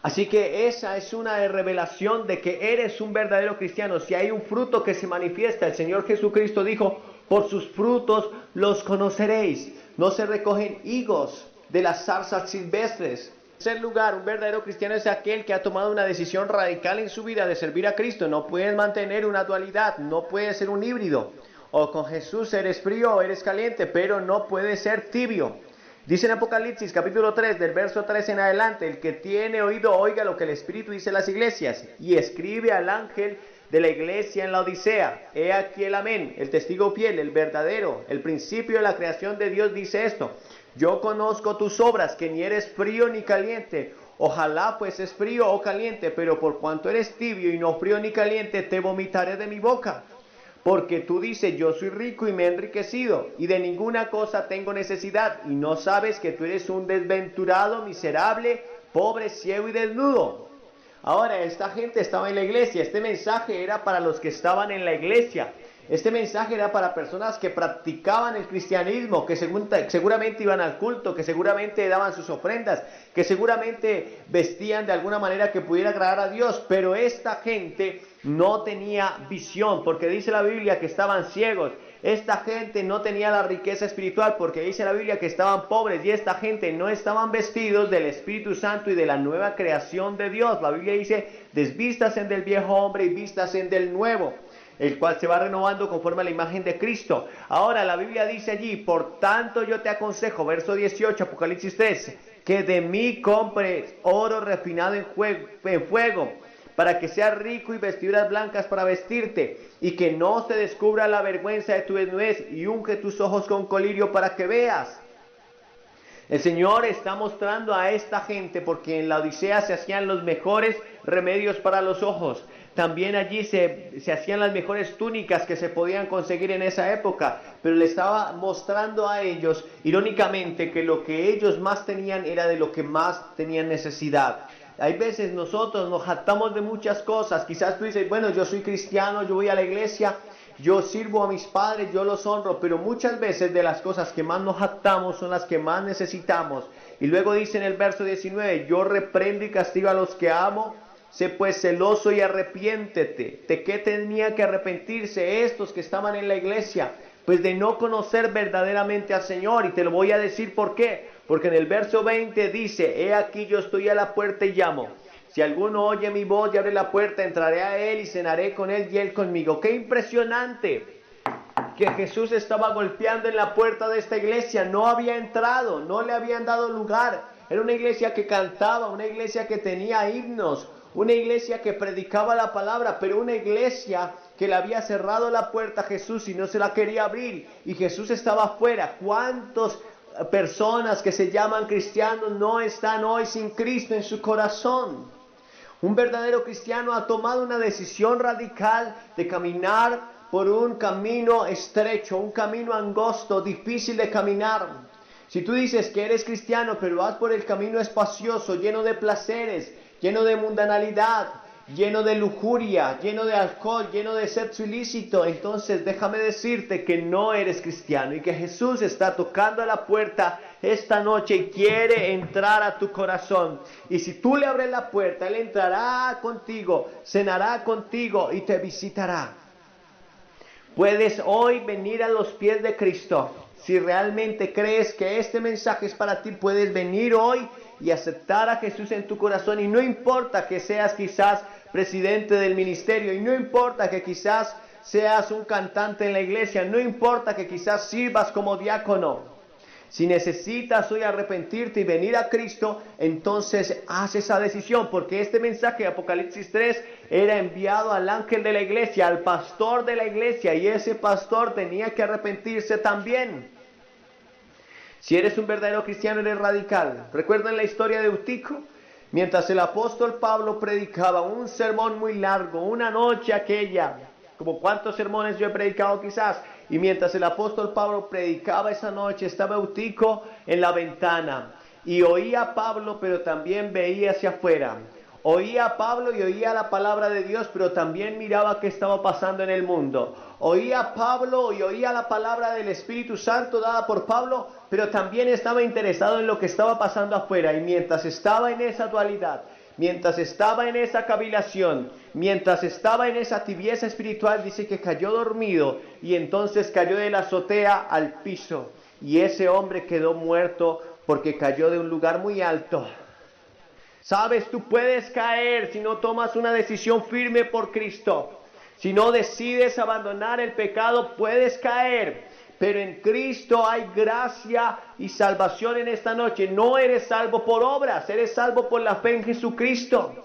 Así que esa es una revelación de que eres un verdadero cristiano. Si hay un fruto que se manifiesta, el Señor Jesucristo dijo, por sus frutos los conoceréis. No se recogen higos de las zarzas silvestres. En tercer lugar, un verdadero cristiano es aquel que ha tomado una decisión radical en su vida de servir a Cristo. No puedes mantener una dualidad, no puedes ser un híbrido. O con Jesús eres frío o eres caliente, pero no puedes ser tibio. Dice en Apocalipsis capítulo 3, del verso 3 en adelante, el que tiene oído oiga lo que el Espíritu dice a las iglesias, y escribe al ángel de la iglesia en la Odisea, he aquí el amén, el testigo fiel, el verdadero, el principio de la creación de Dios dice esto, yo conozco tus obras, que ni eres frío ni caliente, ojalá pues es frío o caliente, pero por cuanto eres tibio y no frío ni caliente, te vomitaré de mi boca. Porque tú dices, yo soy rico y me he enriquecido, y de ninguna cosa tengo necesidad, y no sabes que tú eres un desventurado, miserable, pobre, ciego y desnudo. Ahora, esta gente estaba en la iglesia, este mensaje era para los que estaban en la iglesia, este mensaje era para personas que practicaban el cristianismo, que seguramente iban al culto, que seguramente daban sus ofrendas, que seguramente vestían de alguna manera que pudiera agradar a Dios, pero esta gente no tenía visión, porque dice la Biblia que estaban ciegos, esta gente no tenía la riqueza espiritual, porque dice la Biblia que estaban pobres, y esta gente no estaban vestidos del Espíritu Santo y de la nueva creación de Dios. La Biblia dice, desvístanse del viejo hombre y vístanse del nuevo, el cual se va renovando conforme a la imagen de Cristo. Ahora la Biblia dice allí, por tanto yo te aconsejo, verso 18, Apocalipsis 3, que de mí compres oro refinado en fuego, para que seas rico, y vestiduras blancas para vestirte, y que no se descubra la vergüenza de tu desnudez, y unge tus ojos con colirio para que veas. El Señor está mostrando a esta gente, porque en la Odisea se hacían los mejores remedios para los ojos. También allí se hacían las mejores túnicas que se podían conseguir en esa época. Pero le estaba mostrando a ellos, irónicamente, que lo que ellos más tenían era de lo que más tenían necesidad. Hay veces nosotros nos jactamos de muchas cosas. Quizás tú dices, bueno, yo soy cristiano, yo voy a la iglesia, yo sirvo a mis padres, yo los honro, pero muchas veces de las cosas que más nos jactamos son las que más necesitamos. Y luego dice en el verso 19, yo reprendo y castigo a los que amo, sé pues celoso y arrepiéntete. ¿De qué tenía que arrepentirse estos que estaban en la iglesia? Pues de no conocer verdaderamente al Señor, y te lo voy a decir por qué. Porque en el verso 20 dice, he aquí yo estoy a la puerta y llamo. Si alguno oye mi voz y abre la puerta, entraré a él y cenaré con él y él conmigo. ¡Qué impresionante! Que Jesús estaba golpeando en la puerta de esta iglesia. No había entrado, no le habían dado lugar. Era una iglesia que cantaba, una iglesia que tenía himnos, una iglesia que predicaba la palabra, pero una iglesia que le había cerrado la puerta a Jesús y no se la quería abrir. Y Jesús estaba afuera. ¿Cuántas personas que se llaman cristianos no están hoy sin Cristo en su corazón? Un verdadero cristiano ha tomado una decisión radical de caminar por un camino estrecho, un camino angosto, difícil de caminar. Si tú dices que eres cristiano, pero vas por el camino espacioso, lleno de placeres, lleno de mundanalidad, lleno de lujuria, lleno de alcohol, lleno de sexo ilícito, entonces déjame decirte que no eres cristiano, y que Jesús está tocando a la puerta esta noche y quiere entrar a tu corazón. Y si tú le abres la puerta, Él entrará contigo, cenará contigo y te visitará. Puedes hoy venir a los pies de Cristo. Si realmente crees que este mensaje es para ti, puedes venir hoy y aceptar a Jesús en tu corazón. Y no importa que seas quizás presidente del ministerio, y no importa que quizás seas un cantante en la iglesia, no importa que quizás sirvas como diácono. Si necesitas hoy arrepentirte y venir a Cristo, entonces haz esa decisión, porque este mensaje de Apocalipsis 3 era enviado al ángel de la iglesia, al pastor de la iglesia, y ese pastor tenía que arrepentirse también. Si eres un verdadero cristiano, eres radical. ¿Recuerdan la historia de Eutico? Mientras el apóstol Pablo predicaba un sermón muy largo, una noche aquella, como cuántos sermones yo he predicado quizás, y mientras el apóstol Pablo predicaba esa noche, estaba Eutico en la ventana, y oía a Pablo, pero también veía hacia afuera. Oía a Pablo y oía la palabra de Dios, pero también miraba qué estaba pasando en el mundo. Oía a Pablo y oía la palabra del Espíritu Santo dada por Pablo, pero también estaba interesado en lo que estaba pasando afuera. Y mientras estaba en esa dualidad, mientras estaba en esa cavilación, mientras estaba en esa tibieza espiritual, dice que cayó dormido, y entonces cayó de la azotea al piso. Y ese hombre quedó muerto porque cayó de un lugar muy alto. Sabes, tú puedes caer si no tomas una decisión firme por Cristo. Si no decides abandonar el pecado, puedes caer. Pero en Cristo hay gracia y salvación en esta noche. No eres salvo por obras, eres salvo por la fe en Jesucristo.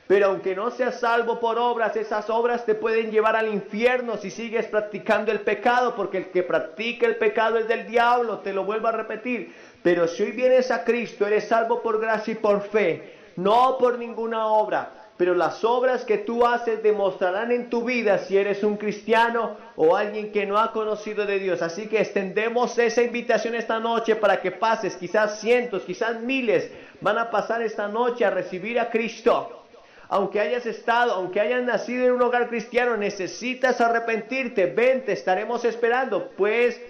Pero aunque no seas salvo por obras, esas obras te pueden llevar al infierno si sigues practicando el pecado, porque el que practica el pecado es del diablo, te lo vuelvo a repetir. Pero si hoy vienes a Cristo, eres salvo por gracia y por fe, no por ninguna obra. Pero las obras que tú haces demostrarán en tu vida si eres un cristiano o alguien que no ha conocido de Dios. Así que extendemos esa invitación esta noche para que pases, quizás cientos, quizás miles van a pasar esta noche a recibir a Cristo. Aunque hayas nacido en un hogar cristiano, necesitas arrepentirte. Ven, te estaremos esperando. Pues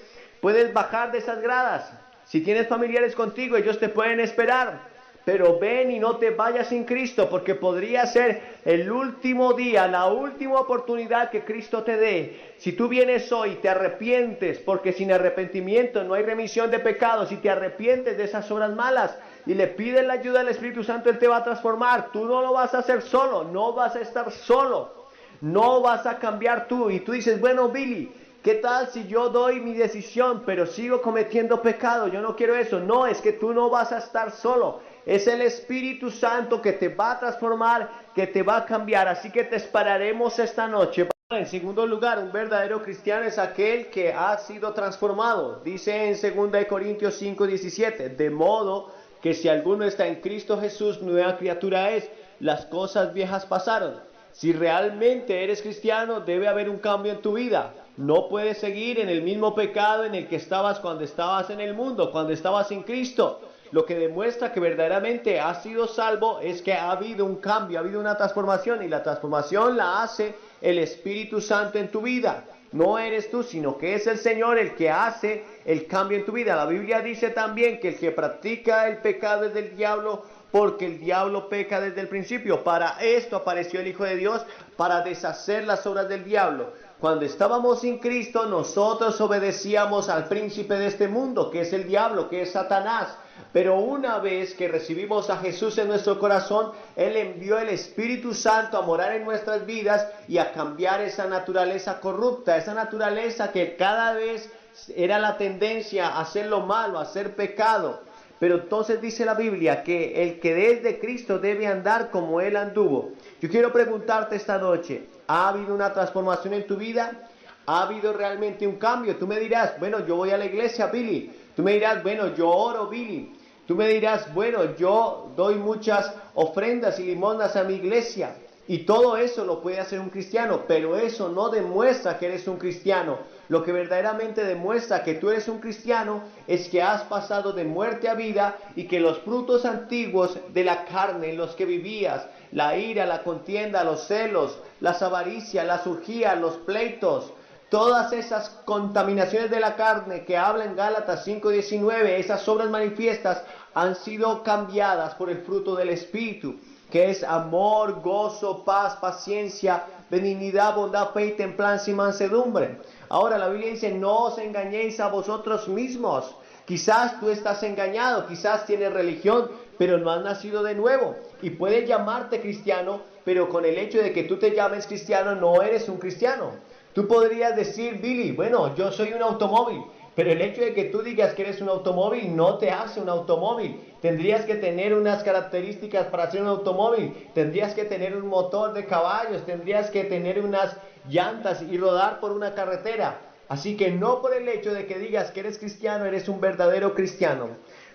puedes bajar de esas gradas. Si tienes familiares contigo, ellos te pueden esperar. pero ven y no te vayas sin Cristo, porque podría ser el último día, la última oportunidad que Cristo te dé. Si tú vienes hoy y te arrepientes, porque sin arrepentimiento no hay remisión de pecados, si te arrepientes de esas obras malas y le pides la ayuda del Espíritu Santo, Él te va a transformar. Tú no lo vas a hacer solo, no vas a estar solo, no vas a cambiar tú. Y tú dices, bueno, Billy, ¿qué tal si yo doy mi decisión, pero sigo cometiendo pecado? Yo no quiero eso. No, es que tú no vas a estar solo. Es el Espíritu Santo que te va a transformar, que te va a cambiar. Así que te esperaremos esta noche. En segundo lugar, un verdadero cristiano es aquel que ha sido transformado. Dice en 2 Corintios 5:17, de modo que si alguno está en Cristo Jesús, nueva criatura es. Las cosas viejas pasaron. Si realmente eres cristiano, debe haber un cambio en tu vida. No puedes seguir en el mismo pecado en el que estabas cuando estabas en el mundo, cuando estabas en Cristo. Lo que demuestra que verdaderamente has sido salvo es que ha habido un cambio, ha habido una transformación, y la transformación la hace el Espíritu Santo en tu vida. No eres tú, sino que es el Señor el que hace el cambio en tu vida. La Biblia dice también que el que practica el pecado es del diablo, porque el diablo peca desde el principio. Para esto apareció el Hijo de Dios, para deshacer las obras del diablo. Cuando estábamos sin Cristo, nosotros obedecíamos al príncipe de este mundo, que es el diablo, que es Satanás. Pero una vez que recibimos a Jesús en nuestro corazón, Él envió el Espíritu Santo a morar en nuestras vidas y a cambiar esa naturaleza corrupta, esa naturaleza que cada vez era la tendencia a hacer lo malo, a hacer pecado. Pero entonces dice la Biblia que el que es de Cristo debe andar como Él anduvo. Yo quiero preguntarte esta noche, ¿ha habido una transformación en tu vida? ¿Ha habido realmente un cambio? Tú me dirás, bueno, yo voy a la iglesia, Billy. Tú me dirás, bueno, yo oro, Billy. Tú me dirás, bueno, yo doy muchas ofrendas y limosnas a mi iglesia. Y todo eso lo puede hacer un cristiano, pero eso no demuestra que eres un cristiano. Lo que verdaderamente demuestra que tú eres un cristiano es que has pasado de muerte a vida y que los frutos antiguos de la carne en los que vivías, la ira, la contienda, los celos, las avaricias, las urgías, los pleitos, todas esas contaminaciones de la carne que habla en Gálatas 5:19, esas obras manifiestas han sido cambiadas por el fruto del Espíritu, que es amor, gozo, paz, paciencia, benignidad, bondad, fe y templanza y mansedumbre. Ahora la Biblia dice, no os engañéis a vosotros mismos. Quizás tú estás engañado, quizás tienes religión, pero no has nacido de nuevo. Y puedes llamarte cristiano, pero con el hecho de que tú te llames cristiano, no eres un cristiano. Tú podrías decir, Billy, bueno, yo soy un automóvil, pero el hecho de que tú digas que eres un automóvil no te hace un automóvil. Tendrías que tener unas características para ser un automóvil. Tendrías que tener un motor de caballos, tendrías que tener unas llantas y rodar por una carretera. Así que no por el hecho de que digas que eres cristiano, eres un verdadero cristiano.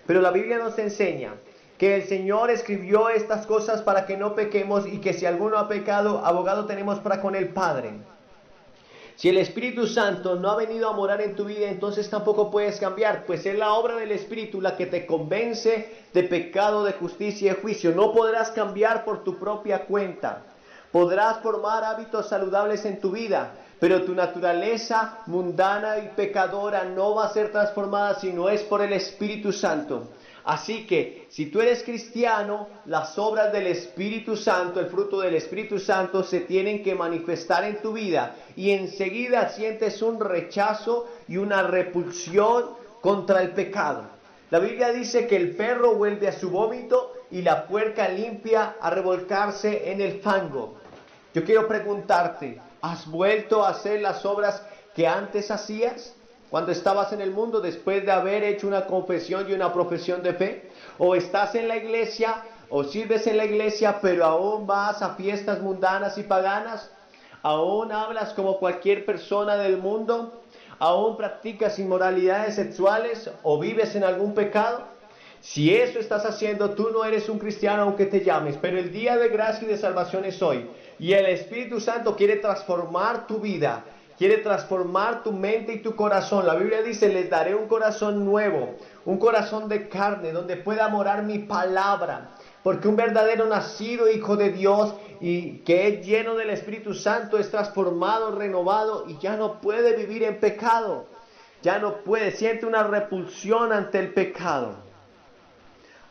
Pero la Biblia nos enseña que el Señor escribió estas cosas para que no pequemos, y que si alguno ha pecado, abogado tenemos para con el Padre. Si el Espíritu Santo no ha venido a morar en tu vida, entonces tampoco puedes cambiar, pues es la obra del Espíritu la que te convence de pecado, de justicia y de juicio. No podrás cambiar por tu propia cuenta. Podrás formar hábitos saludables en tu vida, pero tu naturaleza mundana y pecadora no va a ser transformada si no es por el Espíritu Santo. Así que, si tú eres cristiano, las obras del Espíritu Santo, el fruto del Espíritu Santo, se tienen que manifestar en tu vida. Y enseguida sientes un rechazo y una repulsión contra el pecado. La Biblia dice que el perro vuelve a su vómito y la puerca limpia a revolcarse en el fango. Yo quiero preguntarte, ¿has vuelto a hacer las obras que antes hacías cuando estabas en el mundo, después de haber hecho una confesión y una profesión de fe? ¿O estás en la iglesia o sirves en la iglesia, pero aún vas a fiestas mundanas y paganas? ¿Aún hablas como cualquier persona del mundo? ¿Aún practicas inmoralidades sexuales o vives en algún pecado? Si eso estás haciendo, tú no eres un cristiano aunque te llames, pero el día de gracia y de salvación es hoy. Y el Espíritu Santo quiere transformar tu vida, quiere transformar tu mente y tu corazón. La Biblia dice, les daré un corazón nuevo, un corazón de carne, donde pueda morar mi palabra. Porque un verdadero nacido hijo de Dios y que es lleno del Espíritu Santo es transformado, renovado y ya no puede vivir en pecado. Ya no puede, siente una repulsión ante el pecado.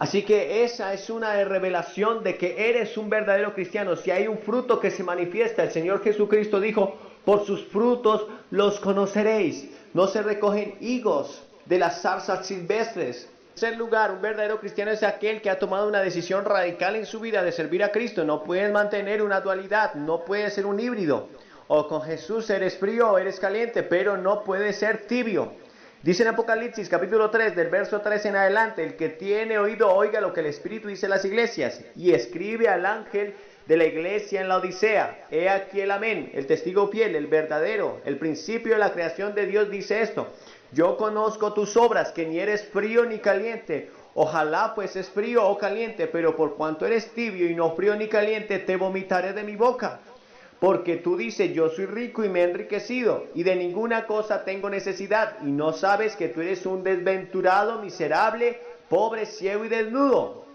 Así que esa es una revelación de que eres un verdadero cristiano. Si hay un fruto que se manifiesta, el Señor Jesucristo dijo, por sus frutos los conoceréis. No se recogen higos de las zarzas silvestres. En tercer lugar, un verdadero cristiano es aquel que ha tomado una decisión radical en su vida de servir a Cristo. No puedes mantener una dualidad, no puedes ser un híbrido. O con Jesús eres frío o eres caliente, pero no puedes ser tibio. Dice en Apocalipsis capítulo 3, del verso 3 en adelante, el que tiene oído oiga lo que el Espíritu dice a las iglesias, y escribe al ángel de la iglesia en la Odisea, he aquí el amén, el testigo fiel, el verdadero, el principio de la creación de Dios dice esto, yo conozco tus obras, que ni eres frío ni caliente, ojalá pues es frío o caliente, pero por cuanto eres tibio y no frío ni caliente, te vomitaré de mi boca. Porque tú dices, yo soy rico y me he enriquecido, y de ninguna cosa tengo necesidad, y no sabes que tú eres un desventurado, miserable, pobre, ciego y desnudo.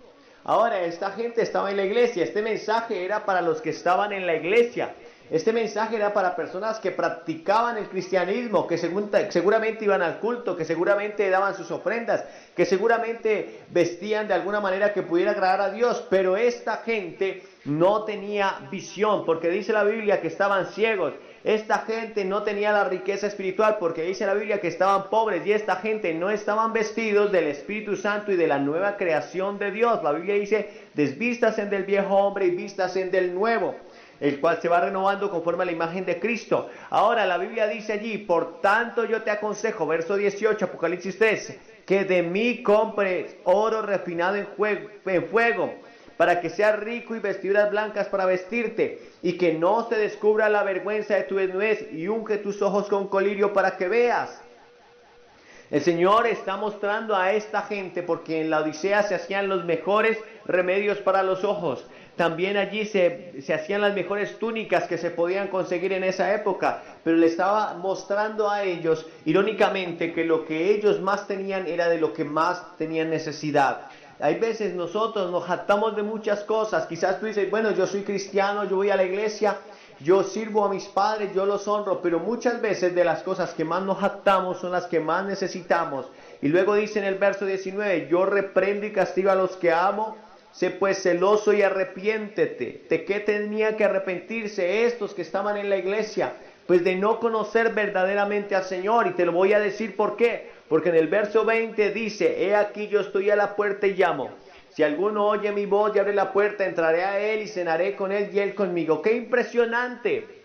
Ahora, esta gente estaba en la iglesia, este mensaje era para los que estaban en la iglesia, este mensaje era para personas que practicaban el cristianismo, que seguramente iban al culto, que seguramente daban sus ofrendas, que seguramente vestían de alguna manera que pudiera agradar a Dios, pero esta gente no tenía visión, porque dice la Biblia que estaban ciegos. Esta gente no tenía la riqueza espiritual, porque dice la Biblia que estaban pobres, y esta gente no estaban vestidos del Espíritu Santo y de la nueva creación de Dios. La Biblia dice, desvístanse del viejo hombre y vístanse del nuevo, el cual se va renovando conforme a la imagen de Cristo. Ahora la Biblia dice allí, por tanto yo te aconsejo, verso 18, Apocalipsis 3, que de mí compres oro refinado en fuego, para que seas rico y vestiduras blancas para vestirte, y que no se descubra la vergüenza de tu desnudez, y unge tus ojos con colirio para que veas. El Señor está mostrando a esta gente, porque en la Odisea se hacían los mejores remedios para los ojos. También allí se hacían las mejores túnicas que se podían conseguir en esa época, pero le estaba mostrando a ellos, irónicamente, que lo que ellos más tenían era de lo que más tenían necesidad. Hay veces nosotros nos jactamos de muchas cosas. Quizás tú dices, bueno, yo soy cristiano, yo voy a la iglesia, yo sirvo a mis padres, yo los honro, pero muchas veces de las cosas que más nos jactamos son las que más necesitamos. Y luego dice en el verso 19, yo reprendo y castigo a los que amo, sé pues celoso y arrepiéntete. ¿De qué tenía que arrepentirse estos que estaban en la iglesia? Pues de no conocer verdaderamente al Señor, y te lo voy a decir por qué. Porque en el verso 20 dice, he aquí yo estoy a la puerta y llamo. Si alguno oye mi voz y abre la puerta, entraré a él y cenaré con él y él conmigo. ¡Qué impresionante!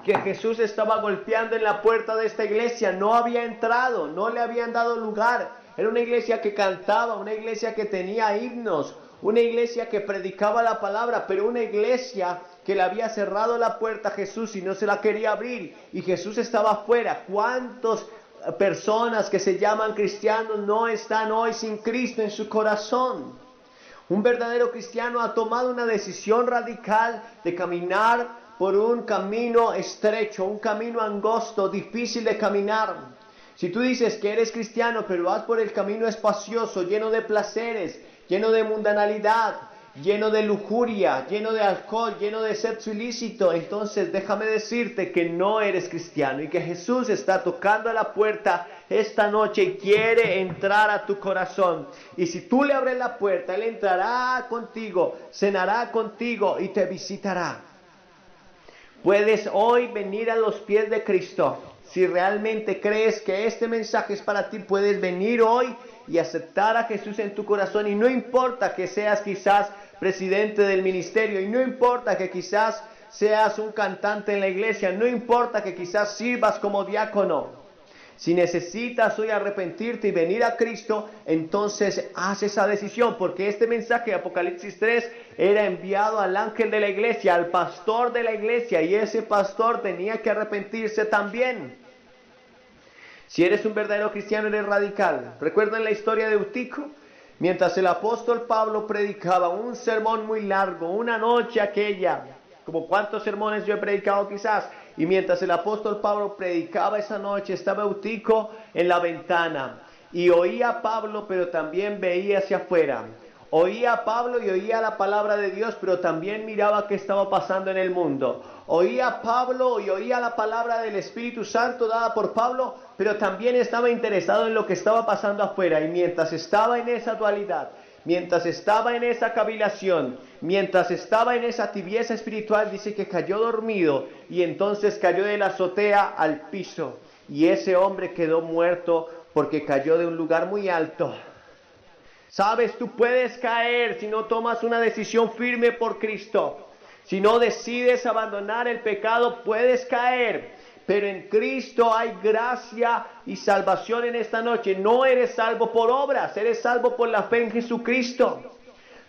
Que Jesús estaba golpeando en la puerta de esta iglesia. No había entrado, no le habían dado lugar. Era una iglesia que cantaba, una iglesia que tenía himnos, una iglesia que predicaba la palabra, pero una iglesia que le había cerrado la puerta a Jesús y no se la quería abrir. Y Jesús estaba afuera. ¿Cuántos personas que se llaman cristianos no están hoy sin Cristo en su corazón? Un verdadero cristiano ha tomado una decisión radical de caminar por un camino estrecho, un camino angosto, difícil de caminar. Si tú dices que eres cristiano, pero vas por el camino espacioso, lleno de placeres, lleno de mundanalidad, lleno de lujuria, lleno de alcohol, lleno de sexo ilícito, entonces déjame decirte que no eres cristiano y que Jesús está tocando a la puerta esta noche y quiere entrar a tu corazón. Y si tú le abres la puerta, Él entrará contigo, cenará contigo y te visitará. Puedes hoy venir a los pies de Cristo. Si realmente crees que este mensaje es para ti, puedes venir hoy y aceptar a Jesús en tu corazón. Y no importa que seas quizás presidente del ministerio, y no importa que quizás seas un cantante en la iglesia, no importa que quizás sirvas como diácono. Si necesitas hoy arrepentirte y venir a Cristo, entonces haz esa decisión, porque este mensaje de Apocalipsis 3 era enviado al ángel de la iglesia, al pastor de la iglesia, y ese pastor tenía que arrepentirse también. Si eres un verdadero cristiano, eres radical. ¿Recuerdan la historia de Eutico? Mientras el apóstol Pablo predicaba un sermón muy largo, una noche aquella, como cuántos sermones yo he predicado quizás, y mientras el apóstol Pablo predicaba esa noche, estaba Eutico en la ventana, y oía a Pablo, pero también veía hacia afuera. Oía a Pablo y oía la palabra de Dios, pero también miraba qué estaba pasando en el mundo. Oía a Pablo y oía la palabra del Espíritu Santo dada por Pablo, pero también estaba interesado en lo que estaba pasando afuera. Y mientras estaba en esa dualidad, mientras estaba en esa cavilación, mientras estaba en esa tibieza espiritual, dice que cayó dormido y entonces cayó de la azotea al piso. Y ese hombre quedó muerto porque cayó de un lugar muy alto. Sabes, tú puedes caer si no tomas una decisión firme por Cristo. Si no decides abandonar el pecado, puedes caer. Pero en Cristo hay gracia y salvación en esta noche. No eres salvo por obras, eres salvo por la fe en Jesucristo.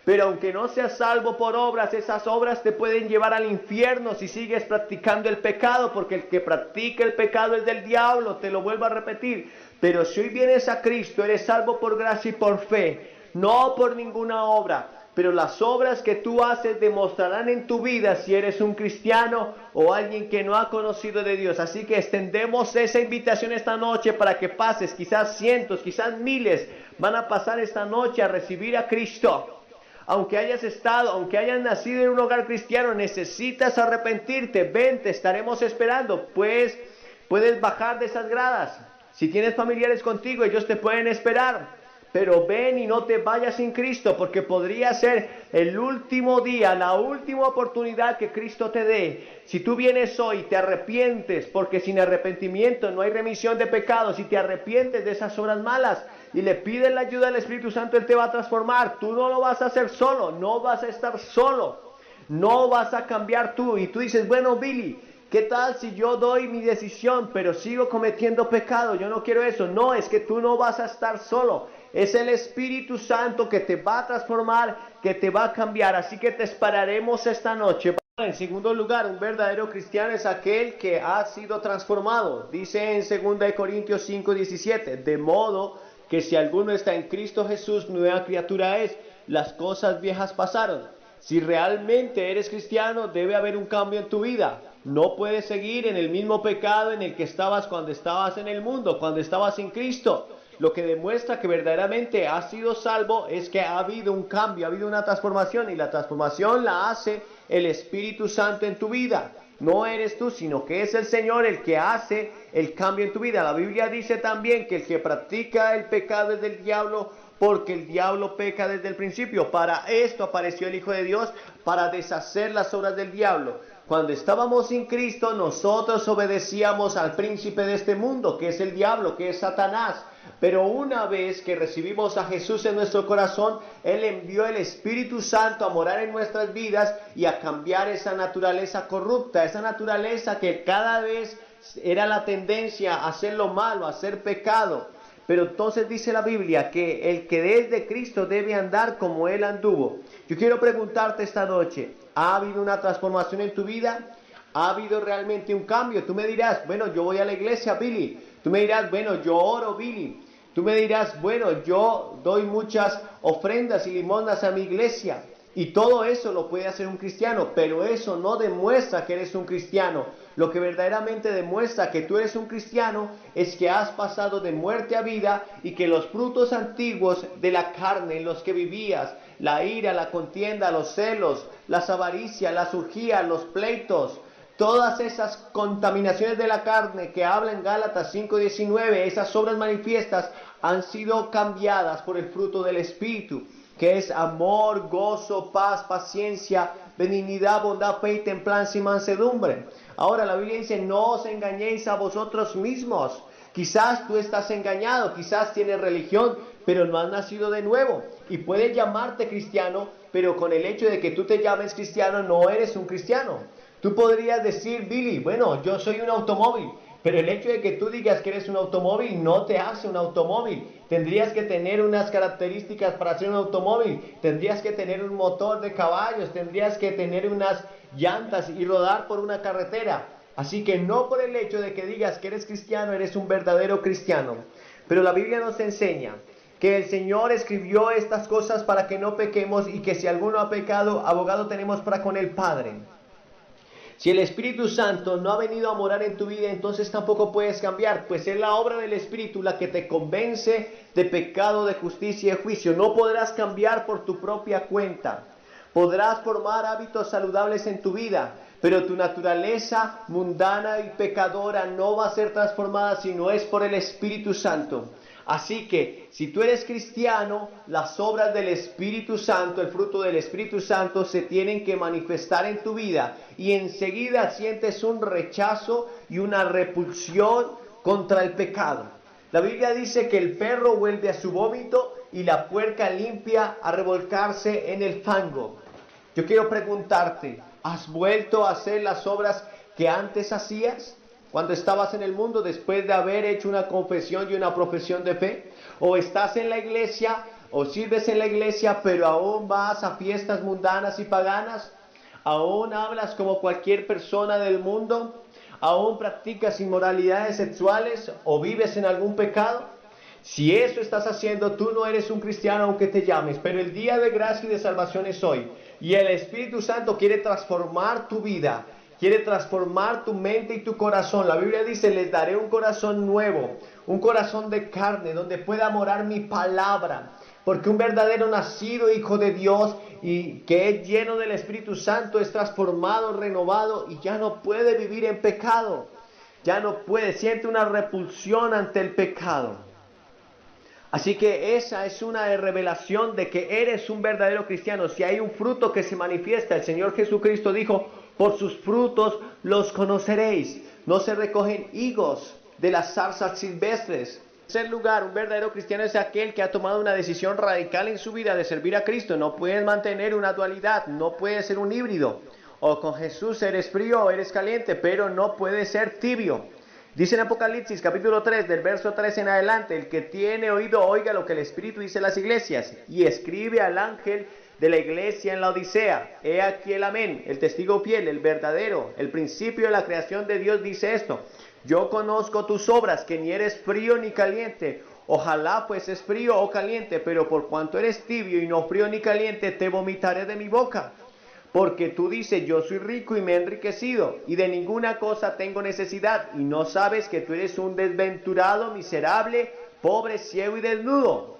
Pero aunque no seas salvo por obras, esas obras te pueden llevar al infierno si sigues practicando el pecado, porque el que practica el pecado es del diablo, te lo vuelvo a repetir. Pero si hoy vienes a Cristo, eres salvo por gracia y por fe, no por ninguna obra. Pero las obras que tú haces demostrarán en tu vida si eres un cristiano o alguien que no ha conocido de Dios. Así que extendemos esa invitación esta noche para que pases, quizás cientos, quizás miles van a pasar esta noche a recibir a Cristo. Aunque hayas nacido en un hogar cristiano, necesitas arrepentirte. Ven, te estaremos esperando. Pues puedes bajar de esas gradas. Si tienes familiares contigo, ellos te pueden esperar. Pero ven y no te vayas sin Cristo, porque podría ser el último día, la última oportunidad que Cristo te dé. Si tú vienes hoy y te arrepientes, porque sin arrepentimiento no hay remisión de pecados, si te arrepientes de esas obras malas y le pides la ayuda del Espíritu Santo, Él te va a transformar. Tú no lo vas a hacer solo, no vas a estar solo, no vas a cambiar tú. Y tú dices, bueno, Billy, ¿qué tal si yo doy mi decisión, pero sigo cometiendo pecado? Yo no quiero eso. No, es que tú no vas a estar solo. Es el Espíritu Santo que te va a transformar, que te va a cambiar. Así que te esperaremos esta noche. En segundo lugar, un verdadero cristiano es aquel que ha sido transformado. Dice en 2 Corintios 5:17, de modo que si alguno está en Cristo Jesús, nueva criatura es. Las cosas viejas pasaron. Si realmente eres cristiano, debe haber un cambio en tu vida. No puedes seguir en el mismo pecado en el que estabas cuando estabas en el mundo, cuando estabas en Cristo. Lo que demuestra que verdaderamente has sido salvo es que ha habido un cambio, ha habido una transformación, y la transformación la hace el Espíritu Santo en tu vida. No eres tú, sino que es el Señor el que hace el cambio en tu vida. La Biblia dice también que el que practica el pecado es del diablo, porque el diablo peca desde el principio. Para esto apareció el Hijo de Dios, para deshacer las obras del diablo. Cuando estábamos sin Cristo, nosotros obedecíamos al príncipe de este mundo, que es el diablo, que es Satanás. Pero una vez que recibimos a Jesús en nuestro corazón, Él envió el Espíritu Santo a morar en nuestras vidas y a cambiar esa naturaleza corrupta, esa naturaleza que cada vez era la tendencia a hacer lo malo, a hacer pecado. Pero entonces dice la Biblia que el que es de Cristo debe andar como Él anduvo. Yo quiero preguntarte esta noche, ¿ha habido una transformación en tu vida? ¿Ha habido realmente un cambio? Tú me dirás, bueno, yo voy a la iglesia, Billy. Tú me dirás, bueno, yo oro, Billy. Tú me dirás, bueno, yo doy muchas ofrendas y limosnas a mi iglesia. Y todo eso lo puede hacer un cristiano, pero eso no demuestra que eres un cristiano. Lo que verdaderamente demuestra que tú eres un cristiano es que has pasado de muerte a vida y que los frutos antiguos de la carne en los que vivías, la ira, la contienda, los celos, las avaricias, las urgías, los pleitos, todas esas contaminaciones de la carne que habla en Gálatas 5:19, esas obras manifiestas han sido cambiadas por el fruto del Espíritu, que es amor, gozo, paz, paciencia, benignidad, bondad, fe y templanza y mansedumbre. Ahora la Biblia dice, no os engañéis a vosotros mismos. Quizás tú estás engañado, quizás tienes religión, pero no has nacido de nuevo. Y puedes llamarte cristiano, pero con el hecho de que tú te llames cristiano, no eres un cristiano. Tú podrías decir, Billy, bueno, yo soy un automóvil, pero el hecho de que tú digas que eres un automóvil no te hace un automóvil. Tendrías que tener unas características para ser un automóvil. Tendrías que tener un motor de caballos, tendrías que tener unas llantas y rodar por una carretera. Así que no por el hecho de que digas que eres cristiano, eres un verdadero cristiano. Pero la Biblia nos enseña que el Señor escribió estas cosas para que no pequemos y que si alguno ha pecado, abogado tenemos para con el Padre. Si el Espíritu Santo no ha venido a morar en tu vida, entonces tampoco puedes cambiar, pues es la obra del Espíritu la que te convence de pecado, de justicia y de juicio. No podrás cambiar por tu propia cuenta. Podrás formar hábitos saludables en tu vida, pero tu naturaleza mundana y pecadora no va a ser transformada si no es por el Espíritu Santo. Así que si tú eres cristiano, las obras del Espíritu Santo, el fruto del Espíritu Santo se tienen que manifestar en tu vida y enseguida sientes un rechazo y una repulsión contra el pecado. La Biblia dice que el perro vuelve a su vómito y la puerca limpia a revolcarse en el fango. Yo quiero preguntarte, ¿has vuelto a hacer las obras que antes hacías cuando estabas en el mundo después de haber hecho una confesión y una profesión de fe? ¿O estás en la iglesia o sirves en la iglesia pero aún vas a fiestas mundanas y paganas? ¿Aún hablas como cualquier persona del mundo? ¿Aún practicas inmoralidades sexuales o vives en algún pecado? Si eso estás haciendo, tú no eres un cristiano aunque te llames, pero el día de gracia y de salvación es hoy. Y el Espíritu Santo quiere transformar tu vida, quiere transformar tu mente y tu corazón. La Biblia dice, les daré un corazón nuevo, un corazón de carne, donde pueda morar mi palabra. Porque un verdadero nacido hijo de Dios y que es lleno del Espíritu Santo es transformado, renovado y ya no puede vivir en pecado. Ya no puede, siente una repulsión ante el pecado. Así que esa es una revelación de que eres un verdadero cristiano. Si hay un fruto que se manifiesta, el Señor Jesucristo dijo, por sus frutos los conoceréis. No se recogen higos de las zarzas silvestres. En tercer lugar, un verdadero cristiano es aquel que ha tomado una decisión radical en su vida de servir a Cristo. No puedes mantener una dualidad, no puedes ser un híbrido. O con Jesús eres frío o eres caliente, pero no puedes ser tibio. Dice en Apocalipsis capítulo 3, del verso 3 en adelante, el que tiene oído oiga lo que el Espíritu dice a las iglesias, y escribe al ángel de la iglesia en la Odisea, he aquí el amén, el testigo fiel, el verdadero, el principio de la creación de Dios dice esto, yo conozco tus obras, que ni eres frío ni caliente, ojalá fueses frío o caliente, pero por cuanto eres tibio y no frío ni caliente, te vomitaré de mi boca. Porque tú dices, yo soy rico y me he enriquecido, y de ninguna cosa tengo necesidad, y no sabes que tú eres un desventurado, miserable, pobre, ciego y desnudo.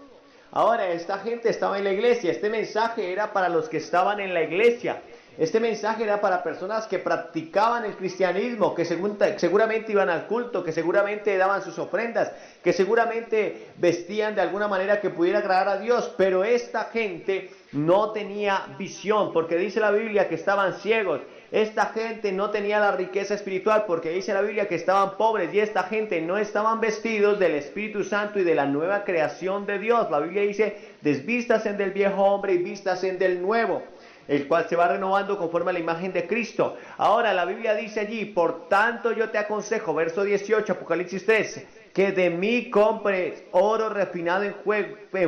Ahora, esta gente estaba en la iglesia, este mensaje era para los que estaban en la iglesia, este mensaje era para personas que practicaban el cristianismo, que seguramente iban al culto, que seguramente daban sus ofrendas, que seguramente vestían de alguna manera que pudiera agradar a Dios, pero esta gente no tenía visión, porque dice la Biblia que estaban ciegos. Esta gente no tenía la riqueza espiritual, porque dice la Biblia que estaban pobres, y esta gente no estaban vestidos del Espíritu Santo y de la nueva creación de Dios. La Biblia dice, desvístanse del viejo hombre y vístanse del nuevo, el cual se va renovando conforme a la imagen de Cristo. Ahora la Biblia dice allí, por tanto yo te aconsejo, verso 18, Apocalipsis 3, que de mí compres oro refinado en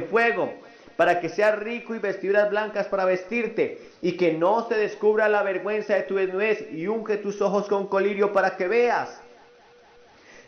fuego, para que seas rico y vestiduras blancas para vestirte, y que no se descubra la vergüenza de tu desnudez, y unge tus ojos con colirio para que veas.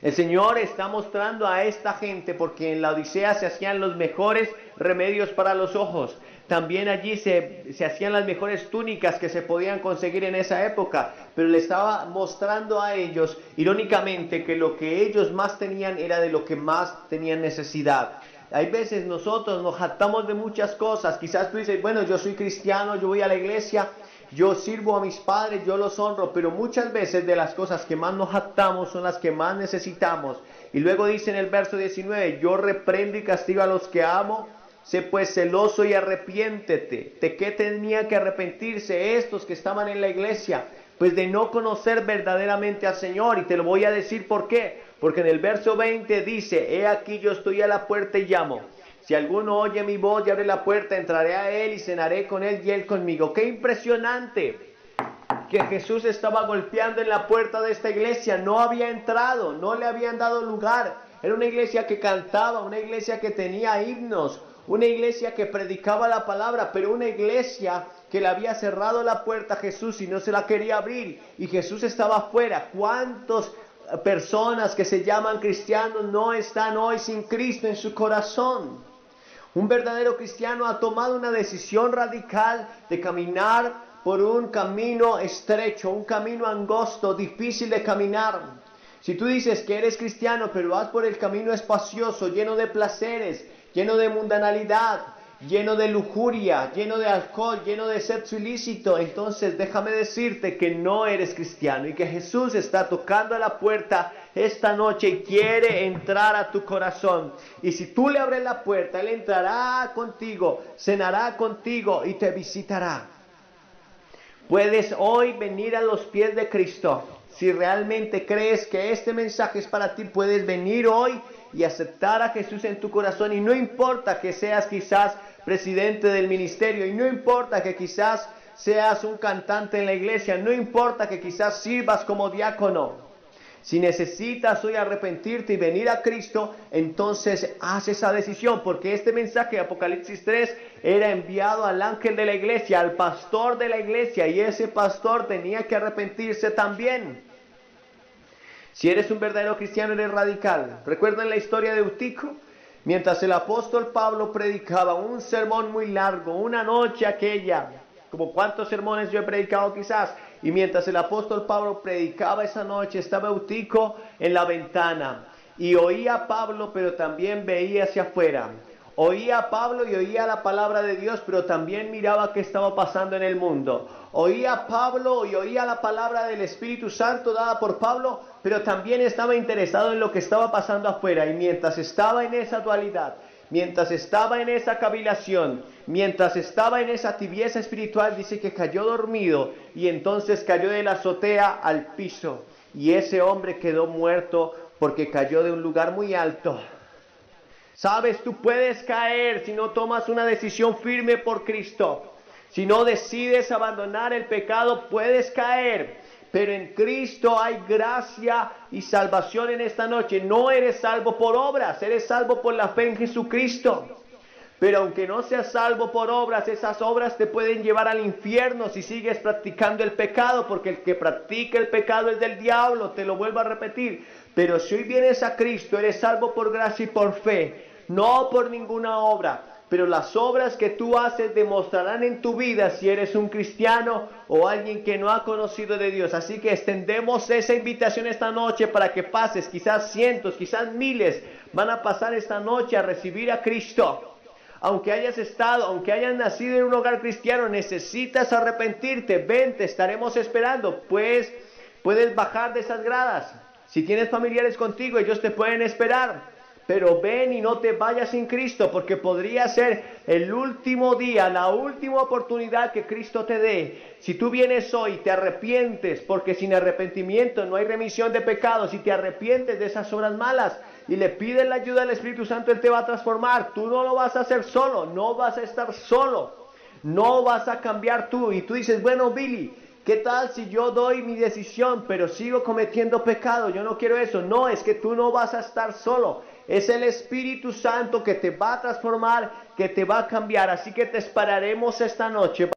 El Señor está mostrando a esta gente, porque en la Odisea se hacían los mejores remedios para los ojos. También allí se hacían las mejores túnicas que se podían conseguir en esa época, pero le estaba mostrando a ellos, irónicamente, que lo que ellos más tenían era de lo que más tenían necesidad. Hay veces nosotros nos jactamos de muchas cosas. Quizás tú dices, bueno, yo soy cristiano, yo voy a la iglesia, yo sirvo a mis padres, yo los honro, pero muchas veces de las cosas que más nos jactamos son las que más necesitamos. Y luego dice en el verso 19, yo reprendo y castigo a los que amo, sé pues celoso y arrepiéntete. ¿De qué tenía que arrepentirse estos que estaban en la iglesia? Pues de no conocer verdaderamente al Señor, y te lo voy a decir por qué. Porque en el verso 20 dice, he aquí yo estoy a la puerta y llamo. Si alguno oye mi voz y abre la puerta, entraré a él y cenaré con él y él conmigo. ¡Qué impresionante! Que Jesús estaba golpeando en la puerta de esta iglesia. No había entrado, no le habían dado lugar. Era una iglesia que cantaba, una iglesia que tenía himnos, una iglesia que predicaba la palabra, pero una iglesia que le había cerrado la puerta a Jesús y no se la quería abrir. Y Jesús estaba afuera. ¿Cuántos personas que se llaman cristianos no están hoy sin Cristo en su corazón? Un verdadero cristiano ha tomado una decisión radical de caminar por un camino estrecho, un camino angosto, difícil de caminar. Si tú dices que eres cristiano, pero vas por el camino espacioso, lleno de placeres, lleno de mundanalidad, lleno de lujuria, lleno de alcohol, lleno de sexo ilícito, entonces déjame decirte que no eres cristiano y que Jesús está tocando a la puerta esta noche y quiere entrar a tu corazón. Y si tú le abres la puerta, Él entrará contigo, cenará contigo y te visitará. Puedes hoy venir a los pies de Cristo. Si realmente crees que este mensaje es para ti, puedes venir hoy y aceptar a Jesús en tu corazón. Y no importa que seas quizás presidente del ministerio, y no importa que quizás seas un cantante en la iglesia, no importa que quizás sirvas como diácono. Si necesitas hoy arrepentirte y venir a Cristo, entonces haz esa decisión, porque este mensaje de Apocalipsis 3 era enviado al ángel de la iglesia, al pastor de la iglesia, y ese pastor tenía que arrepentirse también. Si eres un verdadero cristiano, eres radical. ¿Recuerdan la historia de Eutico? Mientras el apóstol Pablo predicaba un sermón muy largo, una noche aquella, como cuántos sermones yo he predicado quizás, y mientras el apóstol Pablo predicaba esa noche, estaba Eutico en la ventana, y oía a Pablo, pero también veía hacia afuera. Oía a Pablo y oía la palabra de Dios, pero también miraba qué estaba pasando en el mundo. Oía a Pablo y oía la palabra del Espíritu Santo dada por Pablo, pero también estaba interesado en lo que estaba pasando afuera. Y mientras estaba en esa dualidad, mientras estaba en esa cavilación, mientras estaba en esa tibieza espiritual, dice que cayó dormido y entonces cayó de la azotea al piso. Y ese hombre quedó muerto porque cayó de un lugar muy alto. Sabes, tú puedes caer si no tomas una decisión firme por Cristo. Si no decides abandonar el pecado, puedes caer. Pero en Cristo hay gracia y salvación en esta noche. No eres salvo por obras, eres salvo por la fe en Jesucristo. Pero aunque no seas salvo por obras, esas obras te pueden llevar al infierno si sigues practicando el pecado, porque el que practica el pecado es del diablo, te lo vuelvo a repetir. Pero si hoy vienes a Cristo, eres salvo por gracia y por fe, no por ninguna obra. Pero las obras que tú haces demostrarán en tu vida si eres un cristiano o alguien que no ha conocido de Dios. Así que extendemos esa invitación esta noche para que pases, quizás cientos, quizás miles van a pasar esta noche a recibir a Cristo. Aunque hayas nacido en un hogar cristiano, necesitas arrepentirte. Ven, te estaremos esperando. Pues puedes bajar de esas gradas. Si tienes familiares contigo, ellos te pueden esperar. Pero ven y no te vayas sin Cristo, porque podría ser el último día, la última oportunidad que Cristo te dé. Si tú vienes hoy y te arrepientes, porque sin arrepentimiento no hay remisión de pecados, si te arrepientes de esas obras malas y le pides la ayuda del Espíritu Santo, Él te va a transformar. Tú no lo vas a hacer solo, no vas a estar solo, no vas a cambiar tú. Y tú dices, bueno, Billy, ¿qué tal si yo doy mi decisión, pero sigo cometiendo pecado? Yo no quiero eso. No, es que tú no vas a estar solo. Es el Espíritu Santo que te va a transformar, que te va a cambiar. Así que te esperaremos esta noche.